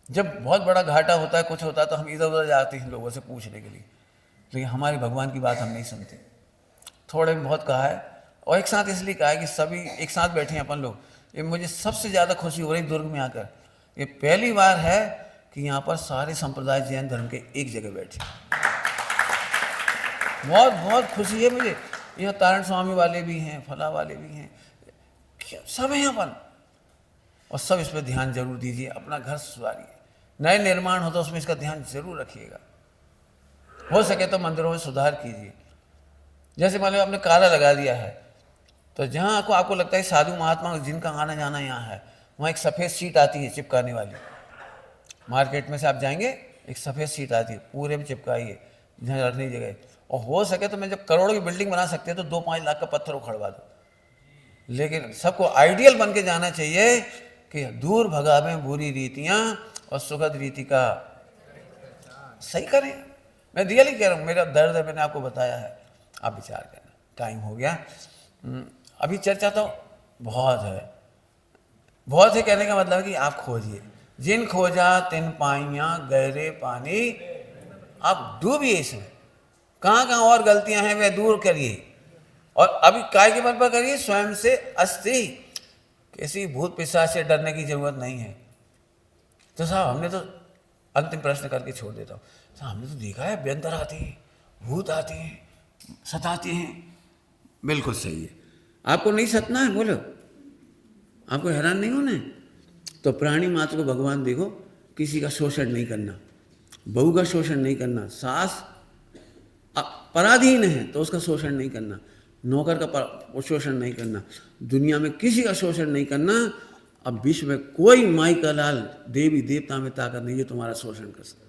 जब बहुत बड़ा घाटा होता है, कुछ होता है, तो हम इधर उधर जाते हैं लोगों से पूछने के लिए, लेकिन हमारे भगवान की बात हम नहीं सुनते। थोड़े में बहुत कहा है, और एक साथ इसलिए कहा है कि सभी एक साथ बैठे हैं अपन लोग। ये मुझे सबसे ज़्यादा खुशी हो रही दुर्ग में आकर। ये पहली बार है कि यहाँ पर सारे संप्रदाय जैन धर्म के एक जगह बैठे। बहुत बहुत खुशी है मुझे। यहाँ तारण स्वामी वाले भी हैं, फला वाले भी हैं, सब हैं यहाँ पर। और सब इस पर ध्यान जरूर दीजिए, अपना घर सुधारिए। नए निर्माण हो तो उसमें इसका ध्यान जरूर रखिएगा। हो सके तो मंदिरों में सुधार कीजिए। जैसे मान लो आपने काला लगा दिया है, तो जहाँ आपको लगता है साधु महात्मा जिनका आना जाना यहाँ है, वहाँ एक सफ़ेद सीट आती है चिपकाने वाली। मार्केट में से आप जाएंगे, एक सफ़ेद सीट आती है, पूरे में चिपकाइए जहाँ रखने की जगह। और हो सके तो मैं जब करोड़ों की बिल्डिंग बना सकते हैं तो 2-5 लाख का पत्थर उखड़वा दो। लेकिन सबको आइडियल बन के जाना चाहिए कि दूर भगावें बुरी रीतियाँ और सुखद रीति का सही करें। मैं रियली कह रहा हूँ, मेरा दर्द है, मैंने आपको बताया है, आप विचार करना। टाइम हो गया, अभी चर्चा तो बहुत है। बहुत से कहने का मतलब है कि आप खोजिए, जिन खोजा तिन पाइयां गहरे पानी, आप डूबिए इसमें, कहाँ कहाँ और गलतियां हैं वह दूर करिए, और अभी काय के बल पर करिए, स्वयं से अस्ति, किसी भूत पिशाच से डरने की जरूरत नहीं है। तो साहब हमने तो, अंतिम प्रश्न करके छोड़ देता हूँ, साहब हमने तो देखा है व्यंतर आते हैं, भूत आते हैं, सताते हैं। बिल्कुल सही है, आपको नहीं सतना है बोलो, आपको हैरान नहीं होना है। तो प्राणी मात्र को भगवान देखो, किसी का शोषण नहीं करना, बहू का शोषण नहीं करना, सास पराधीन है तो उसका शोषण नहीं करना, नौकर का शोषण नहीं करना, दुनिया में किसी का शोषण नहीं करना। अब विश्व में कोई माई का लाल देवी देवता में ताकत नहीं है तुम्हारा शोषण कर सकता।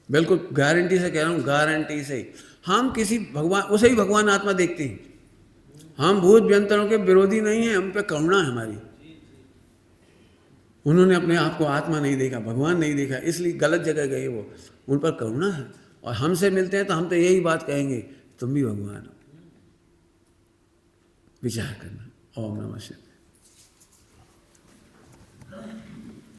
बिल्कुल गारंटी से कह रहा हूँ, गारंटी से। हम किसी भगवान, उसे ही भगवान आत्मा देखते हैं, हम भूत व्यंतरों के विरोधी नहीं हैं, हम पे करुणा है हमारी। उन्होंने अपने आप को आत्मा नहीं देखा, भगवान नहीं देखा, इसलिए गलत जगह गए वो, उन पर करुणा है। और हमसे मिलते हैं तो हम तो यही बात कहेंगे, तुम भी भगवान हो। विचार करना। ओम नमः शिवाय।